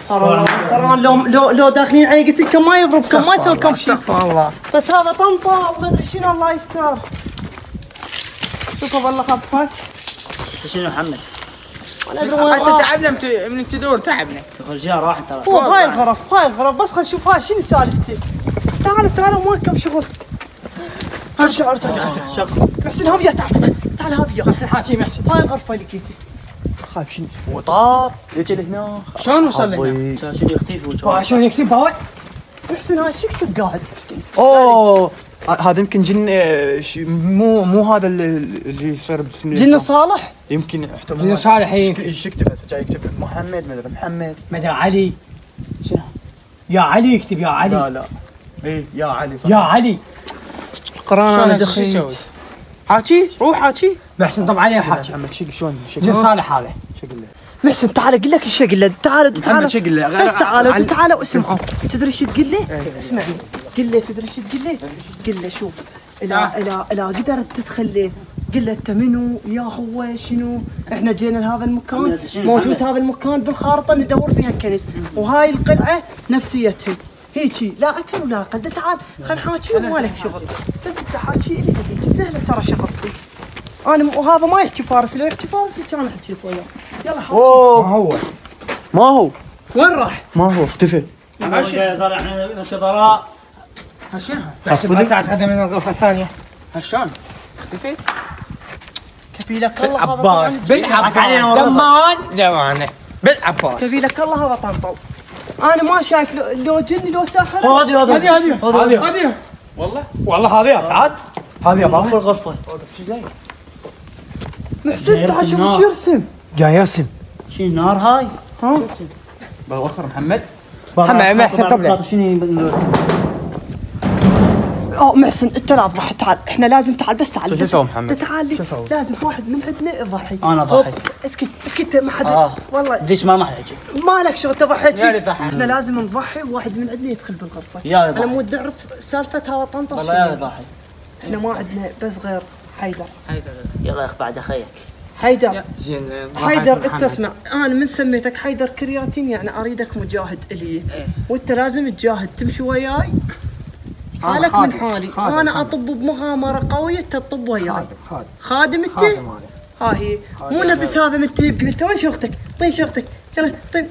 A: قران لو داخلين علي قلت لكم ما يضربكم ما يسوي لكم شيء
B: والله
A: بس هذا طنطا وما ادري شنو الله يستر شوفوا والله خاف هاي
C: شنو محمد
A: ولا ادري وين
B: انت تعبنا من تدور تعبنا
C: الرجال راح ترى
A: هو هاي الغرف بس خل نشوف هاي شنو سالفتي تعالوا ما لكم شغل هالشعر تعال محسن هابيا تعال هابيا
B: محسن حاكي محسن
A: هاي الغرفه اللي لقيتي خايف شنو
G: وطار يجي لهنا
B: شلون وصل لنا؟
C: شنو يختفي وجهه
B: شلون يكتب باوع؟
A: محسن هاي شو يكتب قاعد
G: اوه هذا يمكن جن مو هذا اللي يصير بسم الله
A: جن صالح
G: يمكن احتمال
B: جن صالح
G: ايش يكتب هسه جاي يكتب محمد ما ادري محمد
B: مدى علي شنو؟ يا علي يكتب يا علي
G: لا ايه يا علي صح
B: يا علي
A: القران انا دخيت
B: حاكي روح حاكي محسن طب عليه حاكي
G: محمد شق شلون
B: جن صالح هذا
G: شق له
A: محسن تعال اقول لك ايش اقول له. تعال
G: محمد شو قل له؟
A: بس تعال تعال واسمعوا. تدري ايش تقول له؟ اسمعني قل له تدري ايش تقول له؟ قل له شوف لا قدرت تدخل ليه؟ قل له انت منو يا هو شنو؟ احنا جينا لهذا المكان موجود هذا المكان بالخارطه ندور فيها الكنز وهاي القلعه نفسيتها هيجي لا اكثر ولا اقل. تعال خل نحاكي وما لك شغل بس انت حاكي لي هذيك سهله ترى شغلتي. انا وهذا ما يحكي فارسي لو يحكي فارسي كان احكي لك وياه. يلا حاكي.
G: ما هو
A: وين راح؟
G: ما هو اختفى.
C: طلع احنا نشطراء.
B: صدق هذا من الغرفه الثانيه.
G: شلون؟ اختفى؟
A: كفيلك الله
B: عباس بالعباس زمانه بالعباس.
A: كفيلك الله هذا طنطو. انا ما شايف لو جني لو ساحر.
B: هذه والله هذه تعال هذه يا بابا
C: الغرفه.
A: محسن تعال شوف ايش يرسم.
B: جاي يرسم
C: شي النار هاي.
A: ها
G: بالوخر محمد.
B: محسن قبله.
C: شنو
A: محسن انت لا تضحي. تعال احنا لازم تعال بس تعال.
G: شو اسوي محمد؟
A: تعال لي لازم واحد من عندنا يضحي.
C: انا ضحي.
A: اسكت ما حد والله
C: ليش ما حد
A: مالك شغل تضحيت
G: يا
A: فيه. احنا لازم نضحي وواحد من عندنا يدخل بالغرفه.
C: يا
A: انا مو نعرف سالفه هذا طنطا.
C: والله يا ضحي.
A: احنا ما عندنا بس غير حيدر.
C: يلا يا اخ بعد اخيك.
A: حيدر انت اسمع انا من سميتك حيدر كرياتين يعني اريدك مجاهد الي وانت لازم تجاهد تمشي وياي حالك من حالي. انا اطب بمغامره قويه انت تطب وياي. خادم انت. ها هي مو نفس هذا ملتهب قلت وين شوختك؟ طين شوختك يلا طين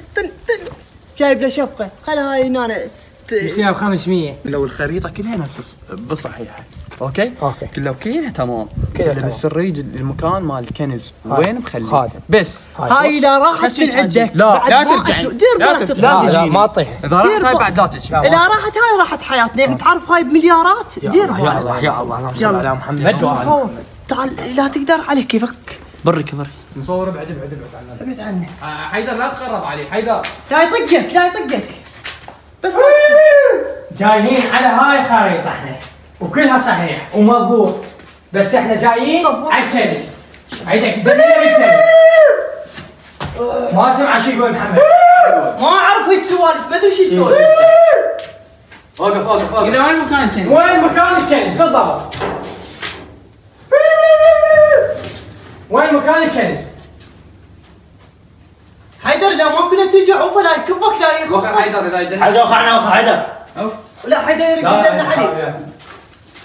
A: جايب له شفقه خل هاي هنا
B: اشتريها ب 500.
G: لو الخريطه كلها نفس بالصحيحه اوكي كلها كلها تمام
B: كلها
G: بس نريد المكان مال الكنز وين مخليه بس
A: هاي لا راحت من عندك.
G: لا ترجع لا تجي
B: ما تطيح.
G: اذا راحت هاي بعد لا تجي.
A: اذا راحت هاي راحت حياتنا يعني تعرف هاي بمليارات. دير بالك
B: يا الله اللهم صل على محمد.
A: تعال لا تقدر عليه كيفك.
C: برك
G: مصور ابعد
A: ابعد عني.
G: حيدر لا تقرب علي حيدر.
A: لا يطقك بس
B: جايين على هاي الخريطه احنا وكلها صحيح ومضبوط بس احنا جايين على الكنز. عيدك دليل بالكنز. ما سمع شو يقول محمد.
A: ما اعرف هيك سوالف ما ادري شو يسوي.
G: اوقف
B: وين مكان الكنز؟ وين مكان الكنز بالضبط؟ وين مكان الكنز؟
A: حيدر لا ما كنا ترجع عوفه لا يكبك لا يخوف.
G: حيدر اذا يدنا
C: حيدر خلنا حيدر.
A: لا حيدر يدنا علي.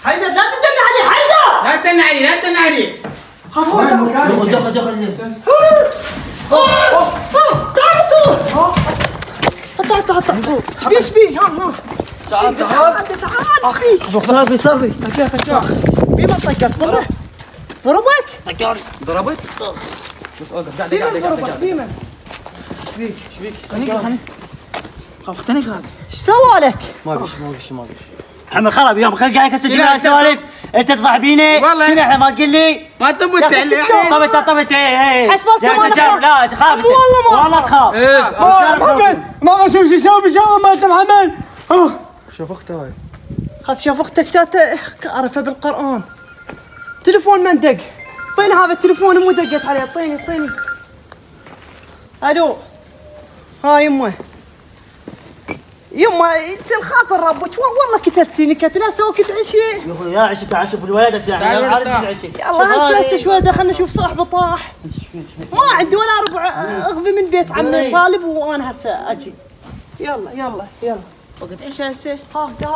A: حيدر لا تدنا علي حيدر.
B: لا تدنا علي.
A: خلاص
C: دخل
A: تعال صور. تعال ايش بيه ها تعال صافي بما طقك ضربك
G: ضربت بس اوقف دقيقه
A: بيما ايش بيك
G: خافتني هذا
A: ايش سوى لك؟
G: ما بيش
C: محمد خرب يوم قاعد اسجل على سوالف انت تضحك بيني شنو احنا ما تقول لي
B: ما تبت
C: طبت
A: حسبك
C: لا تخاف والله تخاف.
B: محمد ما بشوف شو يسوي بشغل ما انت محمد.
G: شوف اختي هاي
A: خاف شوف اختك كانت اعرفها بالقران. تليفون من دق؟ طيني هذا التليفون مو دقت عليه. طيني الو ها يمه انت الخاطر ربك والله كتلتيني كتله سويت عشي.
C: يا عشك عشب الولد يعني
A: يلا هسه شوي دخلنا نشوف صاحبه طاح. ما عندي ولا ربع اغبي من بيت عمي طالب وانا هسه اجي. يلا وقت عيش هسه هاك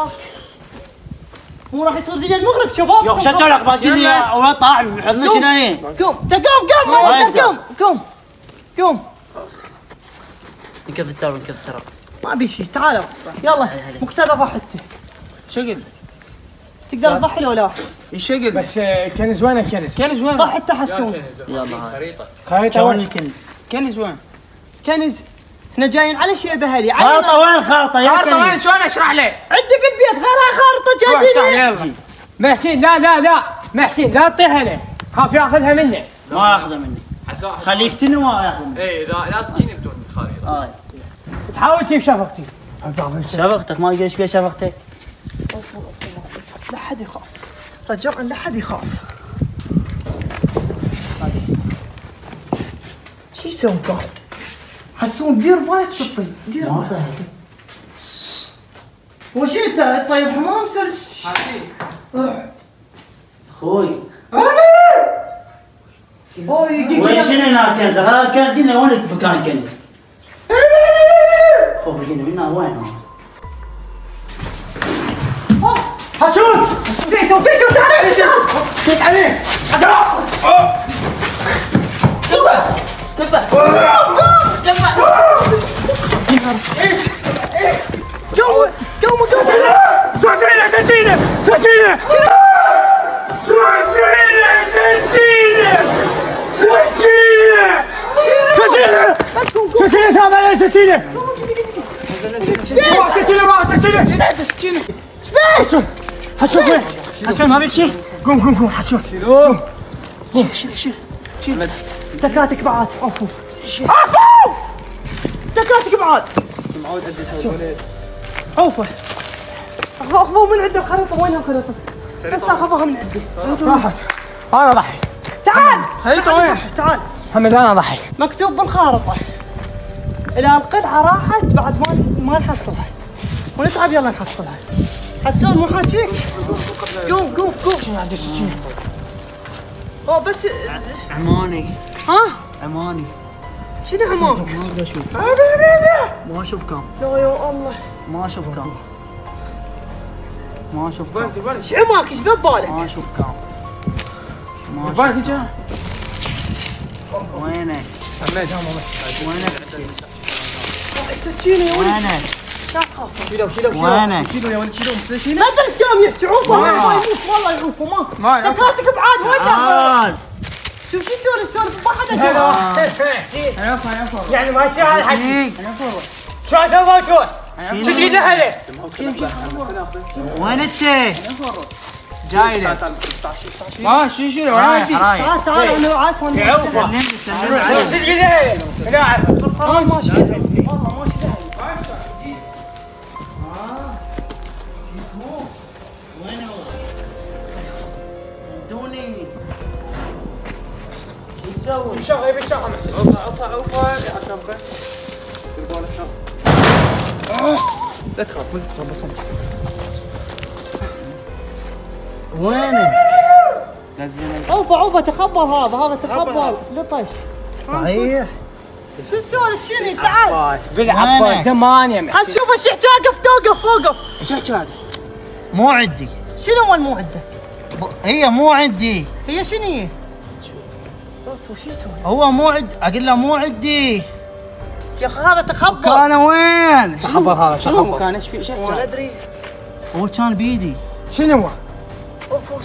A: مو راح يصير زي المغرب شباب.
C: يا شو اسوي لك ما تقول لي وين طاح حضني شنو هي؟
A: قوم ما يقدر قوم
C: نكف التراب
A: ما ابي شيء. تعالوا يلا مقتدى ضحته.
G: شقل
A: تقدر تضحي لو لا؟
G: شقل
B: بس كنز وين الكنز؟
G: كنز وين؟
A: ضحي تحسون.
C: يلا
B: خريطه
C: وين الكنز؟
G: كنز وين؟
A: كنز احنا جايين على شيء بهلي.
C: خارطه وين الخارطه يا
B: خارطه وين شلون اشرح له؟
A: عندي بالبيت غيرها خارطه جايبينها.
B: يلا محسين لا محسين لا تطيها له خاف ياخذها منه.
C: ما ياخذها مني خليك تنوى ياخذها.
G: اي اذا لا تجيني بدون خريطه
B: تحاول تجيب شفقتي.
C: شفقتك ما قلت فيها شفقتك.
A: لا حد يخاف رجاء لا حد يخاف. شو يسوي قاعد؟ حسون دير بالك تطي دير بالك. وش انت طيب حمام سلف؟
C: اخوي
A: اوي
C: وين شنو هناك كنز؟ هذا الكنز قلنا وين مكان الكنز؟ اخوي قلنا منا وين هو؟
A: حسون جيتوا تعال جيت عليه قوم
B: حسون وين؟ حسون ما بيك شيء؟ قوم حسون شيل
A: تكاتك بعد عفو تكاتك بعد عوفه اخذوه من عند الخريطه. وينها الخريطه؟ بس اخذوها من عندي.
B: راحت انا ضحي.
A: تعال
B: خريطه وين؟
A: تعال
B: محمد انا ضحي.
A: مكتوب بالخارطه الى القلعه راحت بعد ما نحصلها ونتعب. يلا نحصلها. حسون مو حاجيك؟ قوم
B: شنو عندي سكينه؟
A: اوه بس
C: عماني
A: ها
C: عماني
A: شنو عمامك؟
C: ما اشوف كم
A: لا يا الله
C: ما اشوف كم ما اشوف كم
A: ايش عماك؟ ايش ببالك؟
C: ما اشوف كم ما اشوف
B: بالك جا
C: وينك؟
B: محمد
C: وينك؟
A: السكينه يا ولد
C: وينك؟
A: لا تخاف.
B: شيلوا
C: وينك؟
B: شيلوا يا ولد شيلوا
A: ما ادري ايش قام يحكي. عوفه والله يعوفه ما تكاتك بعاد وين
C: تعال
A: شوف شو يسولف ما حدا
B: يعني ما يصير هذا الحكي. شو سويتوا؟ شو تريد عليه؟
C: وين انت؟ جاي لك
B: ما شيلوا عادي.
A: تعال انا عارف
C: سلم عليه
B: شو تريد عليه؟ لا اعرف.
A: القرار ماشي والله ماشي
B: بشغل بشغل محسن.
G: عوفه يا شبكه دير بالك. لا تخاف بس
C: وينك؟
A: عوفه تخبر. هذا تخبر لطش
C: صحيح
A: شو السولف؟ شنو تعال
B: عباس بالعباس زمان يا محسن.
A: هتشوف الشيخ توقف.
B: شو هذا؟
C: مو عندي
A: شنو هو المو عندك؟
C: هي مو عندي
A: هي شنو هي؟ شو يسوي؟
C: هو مو عندي اقول له مو عندي
A: شيخ هذا تخبر.
C: كان وين؟
B: خبر هذا
A: شنو
B: كان ايش في
A: ما ادري.
C: هو كان بيدي
B: شنو هو؟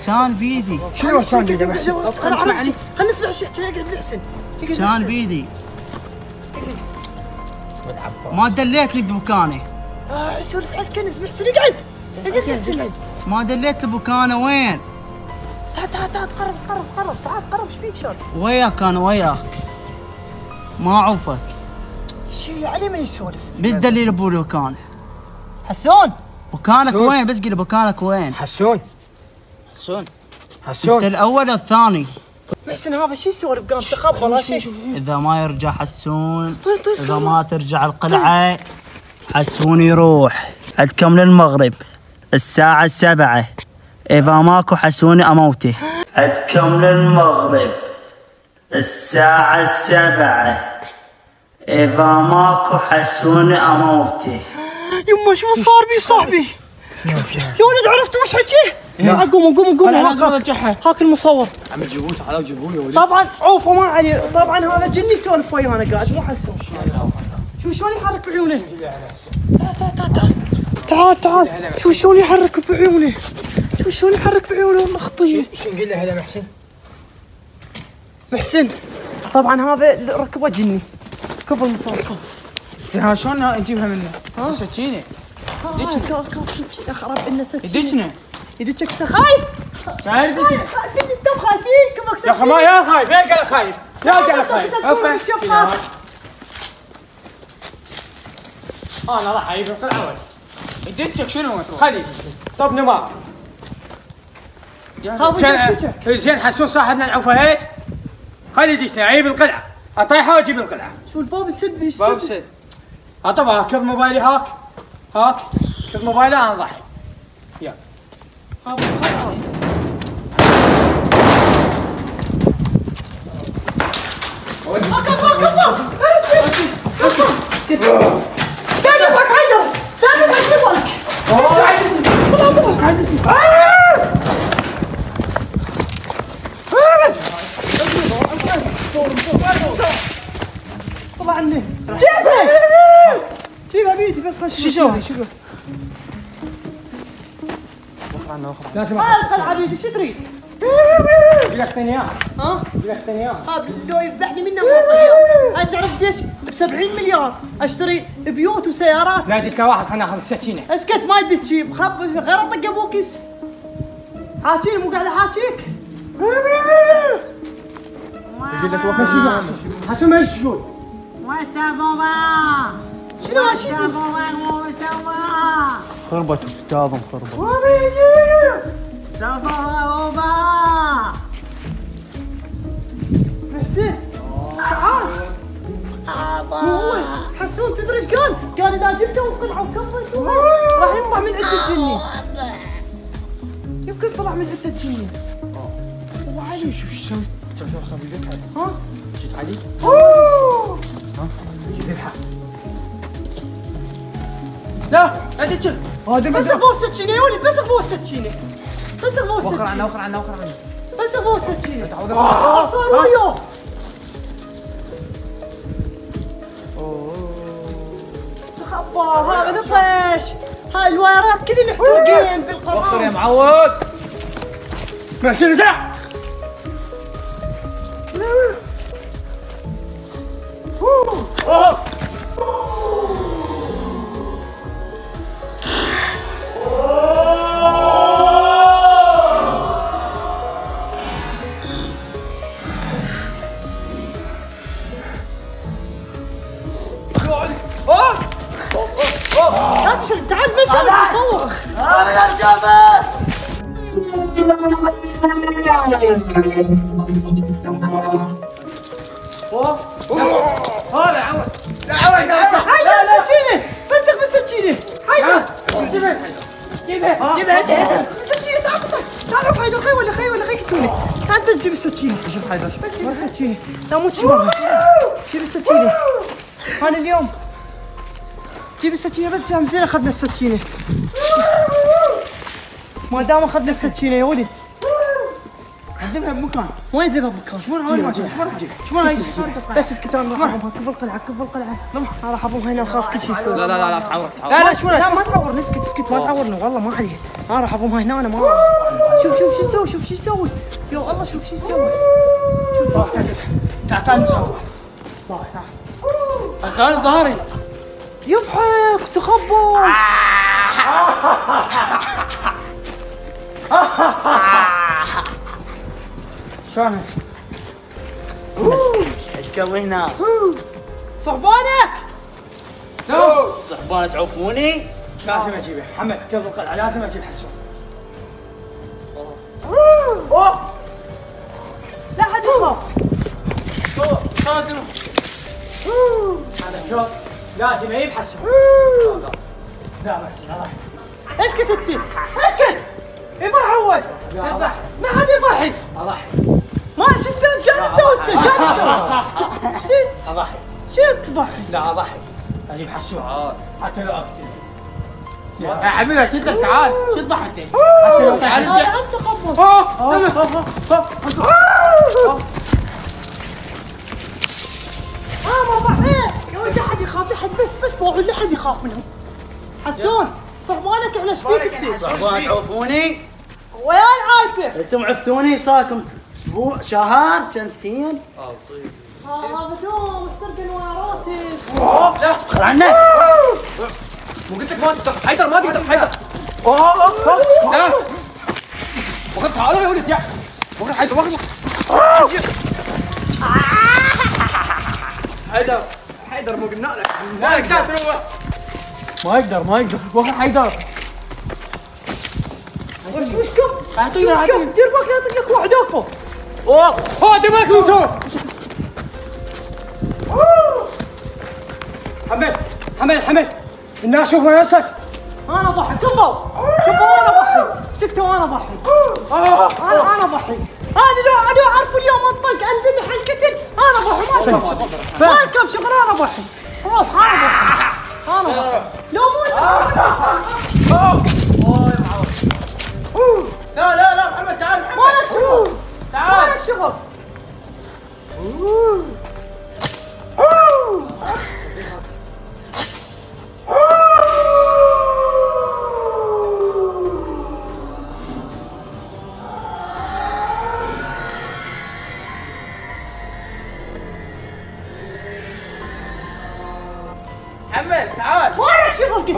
C: كان بيدي
B: شنو كان بيده محسن؟
A: خلنا نسمع الشيخ يقعد بحسن.
C: كان بيدي ما دليت لي بمكانه.
A: سولف على الكنز بحسن. اقعد بحسن.
C: ما دليت لي بمكانه وين؟
A: تعال قرب تعال ايش فيك شلون؟
C: وياك كان وياك ما اعوفك
A: شي علي من يسولف.
C: بس دليل ابو مكانه.
A: حسون
C: مكانك وين؟ بس قل مكانك وين؟
B: حسون
C: انت الاول الثاني.
A: محسن هذا شو يسولف؟ قام تخبر لا شيء.
C: اذا ما يرجع حسون
A: طيب
C: اذا ما ترجع القلعه حسون يروح عندكم للمغرب الساعه 7. اذا ماكو حسون اموته عندكم للمغرب الساعه 7. اذا ماكو حسون اموته.
A: يما شو صار بي صاحبي؟ يا ولد عرفت وش حكيه؟ قوم هاك المصور.
G: عم تجيبوه تعالوا جيبوه يا ولد.
A: طبعا عوفه ما علي. طبعا هذا جني يسولف ويانا قاعد مو حسون. شوف شلون يحرك بعيونه. تعال شوف شلون يحرك بعيونه. والله خطيه.
B: شو نقول له هذا
A: محسن طبعا هذا ركبه جني. كفر المصور
B: ها شلون نجيبها منه؟ سكينه
A: يا خراب لنا سكينه.
B: يدشنا
A: يدك انت خايف؟
B: تعال
A: خايفين انتم خايفين كمك
B: يا اخي ما يا خايف يا قال خايف انا راح اجيب القلعه. يدشك شنو خلي طب نمار زين حسون صاحبنا العفهيت خلي يدشنا عيب القلعه. اطيحه واجيب القلعه.
A: شو الباب السد ايش
G: باب
A: سد؟
G: سد.
B: طبعا خذ موبايلي هاك خذ موبايلي انا ضحي. يلا
A: طلع عني جيبها بيدي بس خش. شو
B: يسوي؟
A: شو
B: لازم
A: القلعه بيدي شو تريد؟
B: لك ثانيه.
A: ها؟
B: لك ثانيه.
A: لو يذبحني منه ما اعطيه. هاي تعرف ليش؟ ب 70 مليار اشتري بيوت وسيارات.
B: لا دش لواحد خلينا ناخذ سكينه.
A: اسكت ما يدك شيء خاف غير اطق ابوكيس. حاكيني مو قاعد احاكيك.
B: يقول لك وقت حسوا ما يشقول.
A: شنو هالشيء؟
C: خربت كتابهم خربت.
A: حسين تعال. هو حسون تدري ايش قال؟ قال اذا جبته وقلعه وكفرته راح يطلع من عده جني. يمكن طلع من عده جني. ابو علي
B: شو سوي؟ شوف خبيبتها.
A: ها؟
B: جيت علي. ذبحها. لا لا تتشل.
A: بس ابوه السكينه يا ولد بس ابوه السكينه. بس ابوه
G: وخر
A: السكينه.
G: عنه وخر عنه.
A: بس ابوه السكينه.
G: تعود.
A: صار وياه. خبار هذا نطش. هاي الوايرات كلها محترقين بالقرآن.
G: وخر يا معود.
B: ماشي نزع.
A: لا تشرد تعال مشهد نصور.
G: هذا عود.
A: هاي السكينة مسك بالسكينة. هاي جيبها السكينة. تعال حيدر خي ولا كتوني. تعال بس جيب السكينة.
G: شوف حيدر.
A: بس جيب السكينة. لا مو تشوفها. جيب السكينة. أنا اليوم جيب السكينة بس جام زين أخذنا السكينة. ما دام أخذنا السكينة يا ولد.
B: ذبحها بمكان.
A: وين ذبها بمكان؟
B: شو رايك؟
A: بس اسكت انا راح اضمها كف القلعة انا راح اضمها هنا اخاف كل شيء يصير.
G: لا تعور.
A: لا شو لا ما تعورني اسكت ما تعورني والله ما عليه. انا راح اضمها هنا انا ما شوف شو يسوي شو يسوي يا الله شوف شو يسوي.
B: تعال نصور.
G: كان ظهري.
A: يضحك تخبط.
B: شلون
C: الكوي هنا.
A: صحبانك
C: صحبان تعوفوني.
B: لازم اجيبه. محمد كيف القلعه لازم اجيب حسون.
A: لا حد يخاف.
B: هذا شوف لازم اجيب حسون. لا راح.
A: اسكت انت اسكت. يضحي اول ما حد يضحي.
B: اضحي.
A: ما شو تسوي ايش قاعد تسوي انت؟ قاعد تسوي شو
B: اضحي.
A: شو تضحي؟
B: لا اضحي. اجيب حسون. حتى لو اقتل.
G: يا حبيبي قلت لك تعال. شو ضحكت؟
B: حتى لو
G: تعال
B: تعال.
G: ارجع.
A: انت قبض. ما ضحيت يا ولد. لا حد يخاف. لا حد بس بقول لا حد يخاف منهم. حسون صحبانك احنا ايش فيك انت؟
C: صحبان تعوفوني.
A: وياي عارفه.
C: انتم عفتوني صار لكم اسبوع شهر سنتين.
A: هذا دوم احترق الوايرات.
C: خل عنك.
G: مو قلت لك ما تقدر حيدر ما تقدر حيدر. لا وقت تعالوا يا ولد يا وقت حيدر وقت حيدر مو قلنا لك ما يقدر
C: ما يقدر وقت حيدر.
A: وشكم؟ اعطيني دير بالك لا يطق لك واحد اكبر.
B: هو دماغك مسوي. حمد الناس شوفوا يا اسد.
A: انا ضحي كفو انا ضحي سكتوا وانا ضحي انا ضحي. هذه لو عرفوا اليوم انطق انذبح القتل انا ضحي ما لكم شغل انا ضحي. روح انا ضحي لو مو
C: لا محمد تعال محمد.
A: مالك شغل مالك شغل.
C: محمد تعال.
A: مالك شغل قلت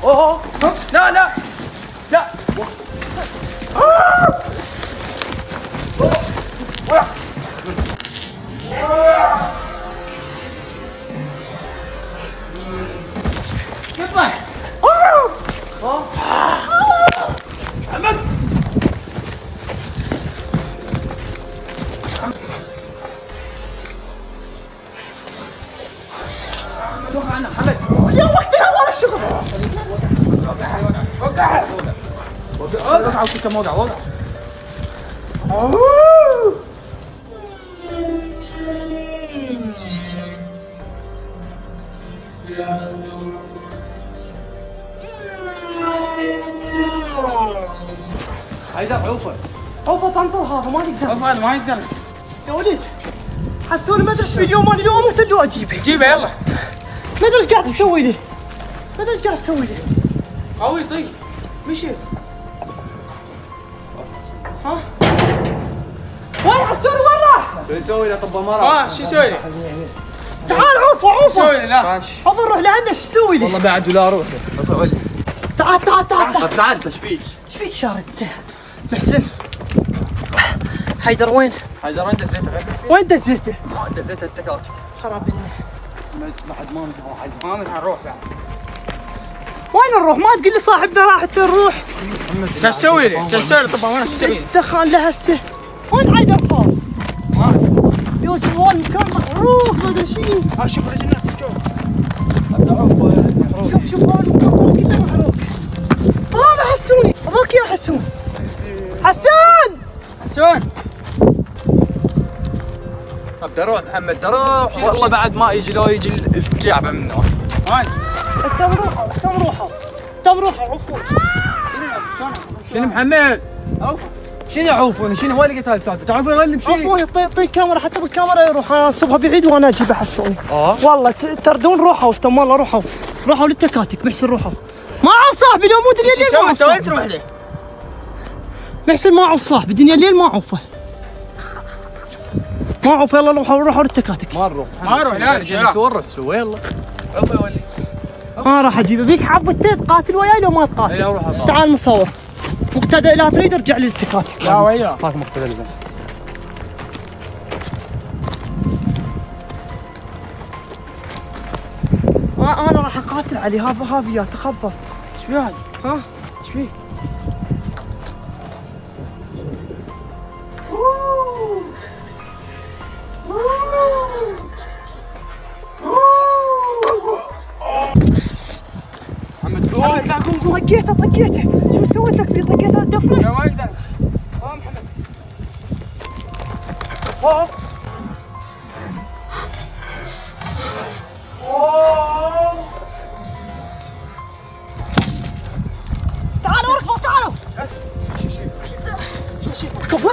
C: اوه لا لا لا.
A: يا وقتها مالك شغل.
C: وقع وكم وقع. حيدر
A: عوفه تنطر هذا ما تقدر.
C: افعل ما يقدر.
A: يا وليد حسوني ما ادري ايش اليوم انا اليوم اموت الا اجيبه.
C: جيبه يلا.
A: ما ادري ايش قاعد تسوي لي. ما ادري ايش قاعد تسوي لي.
C: قوي طيب مشي.
A: ها؟ وين حسوني وين راح؟
C: شو يسوي له طب ما شو يسوي له؟
A: تعال عوفه
C: يسوي له لا.
A: ابى نروح لعنده ايش تسوي لي؟
C: والله بعد ولا اروح.
A: تعال
C: تعال انت ايش فيك؟
A: ايش فيك شارد انت؟ محسن حيدر وين؟
C: حيدر انت زيته
A: وين دزيته؟
C: ما عنده زيته التكاتك.
A: خرابني.
C: بعد ما نروح بعد.
A: وين نروح؟ ما تقول لي صاحبنا راحت نروح.
C: شو تسوي لي؟ شو تسوي لي طب وانا شو تسوي لي؟
A: دخل له هسه. وين حيدر صار؟ يوسف هو المكان معروف ما ادري شنو.
C: شوف رجلنا شوف. ابدا عوف.
A: شوف هو المكان كله معروف. هذا حسوني ابوك يا حسون. حسون
C: ابدا روح محمد روح. والله بعد ما يجي لو يجي الكعبه منه.
A: انت بروحه عفوا.
C: شنو محمد؟ شنو عوفوني؟ شنو هو اللي قلت هاي السالفه؟ تعرفون وين نمشي؟
A: عفوني طي الكاميرا حتى بالكاميرا يروح انا انصبها بعيد وانا اجيبه حسوني. والله تردون روحوا تم والله روحوا للتكاتك محسن روحوا. ما اعرف صاحبي اليوم مو دنيا الليل.
C: انت وين تروح له؟
A: محسن ما اعرف صاحبي دنيا الليل ما اعرفه. ما اعرف يلا روحوا للتكاتك.
C: ما نروح لا سوي نروح سوي يلا. عوف يا ولي.
A: ما راح اجيبه بيك حبتين تقاتل وياي لو ما تقاتل.
C: اي اروح اطالع.
A: تعال مصور مقتدى لا تريد ارجع لي للتكاتك.
C: لا وياه هاك مقتدى زين.
A: انا راح اقاتل علي هذا يا تخبر.
C: ايش في هذا؟
A: ها
C: ايش في؟ محمد
A: طقيته شو سويت لك فيه؟ طقيته الدفره.
C: يا ويلي محمد.
A: تعالوا اركبوا تعالوا. اركبوا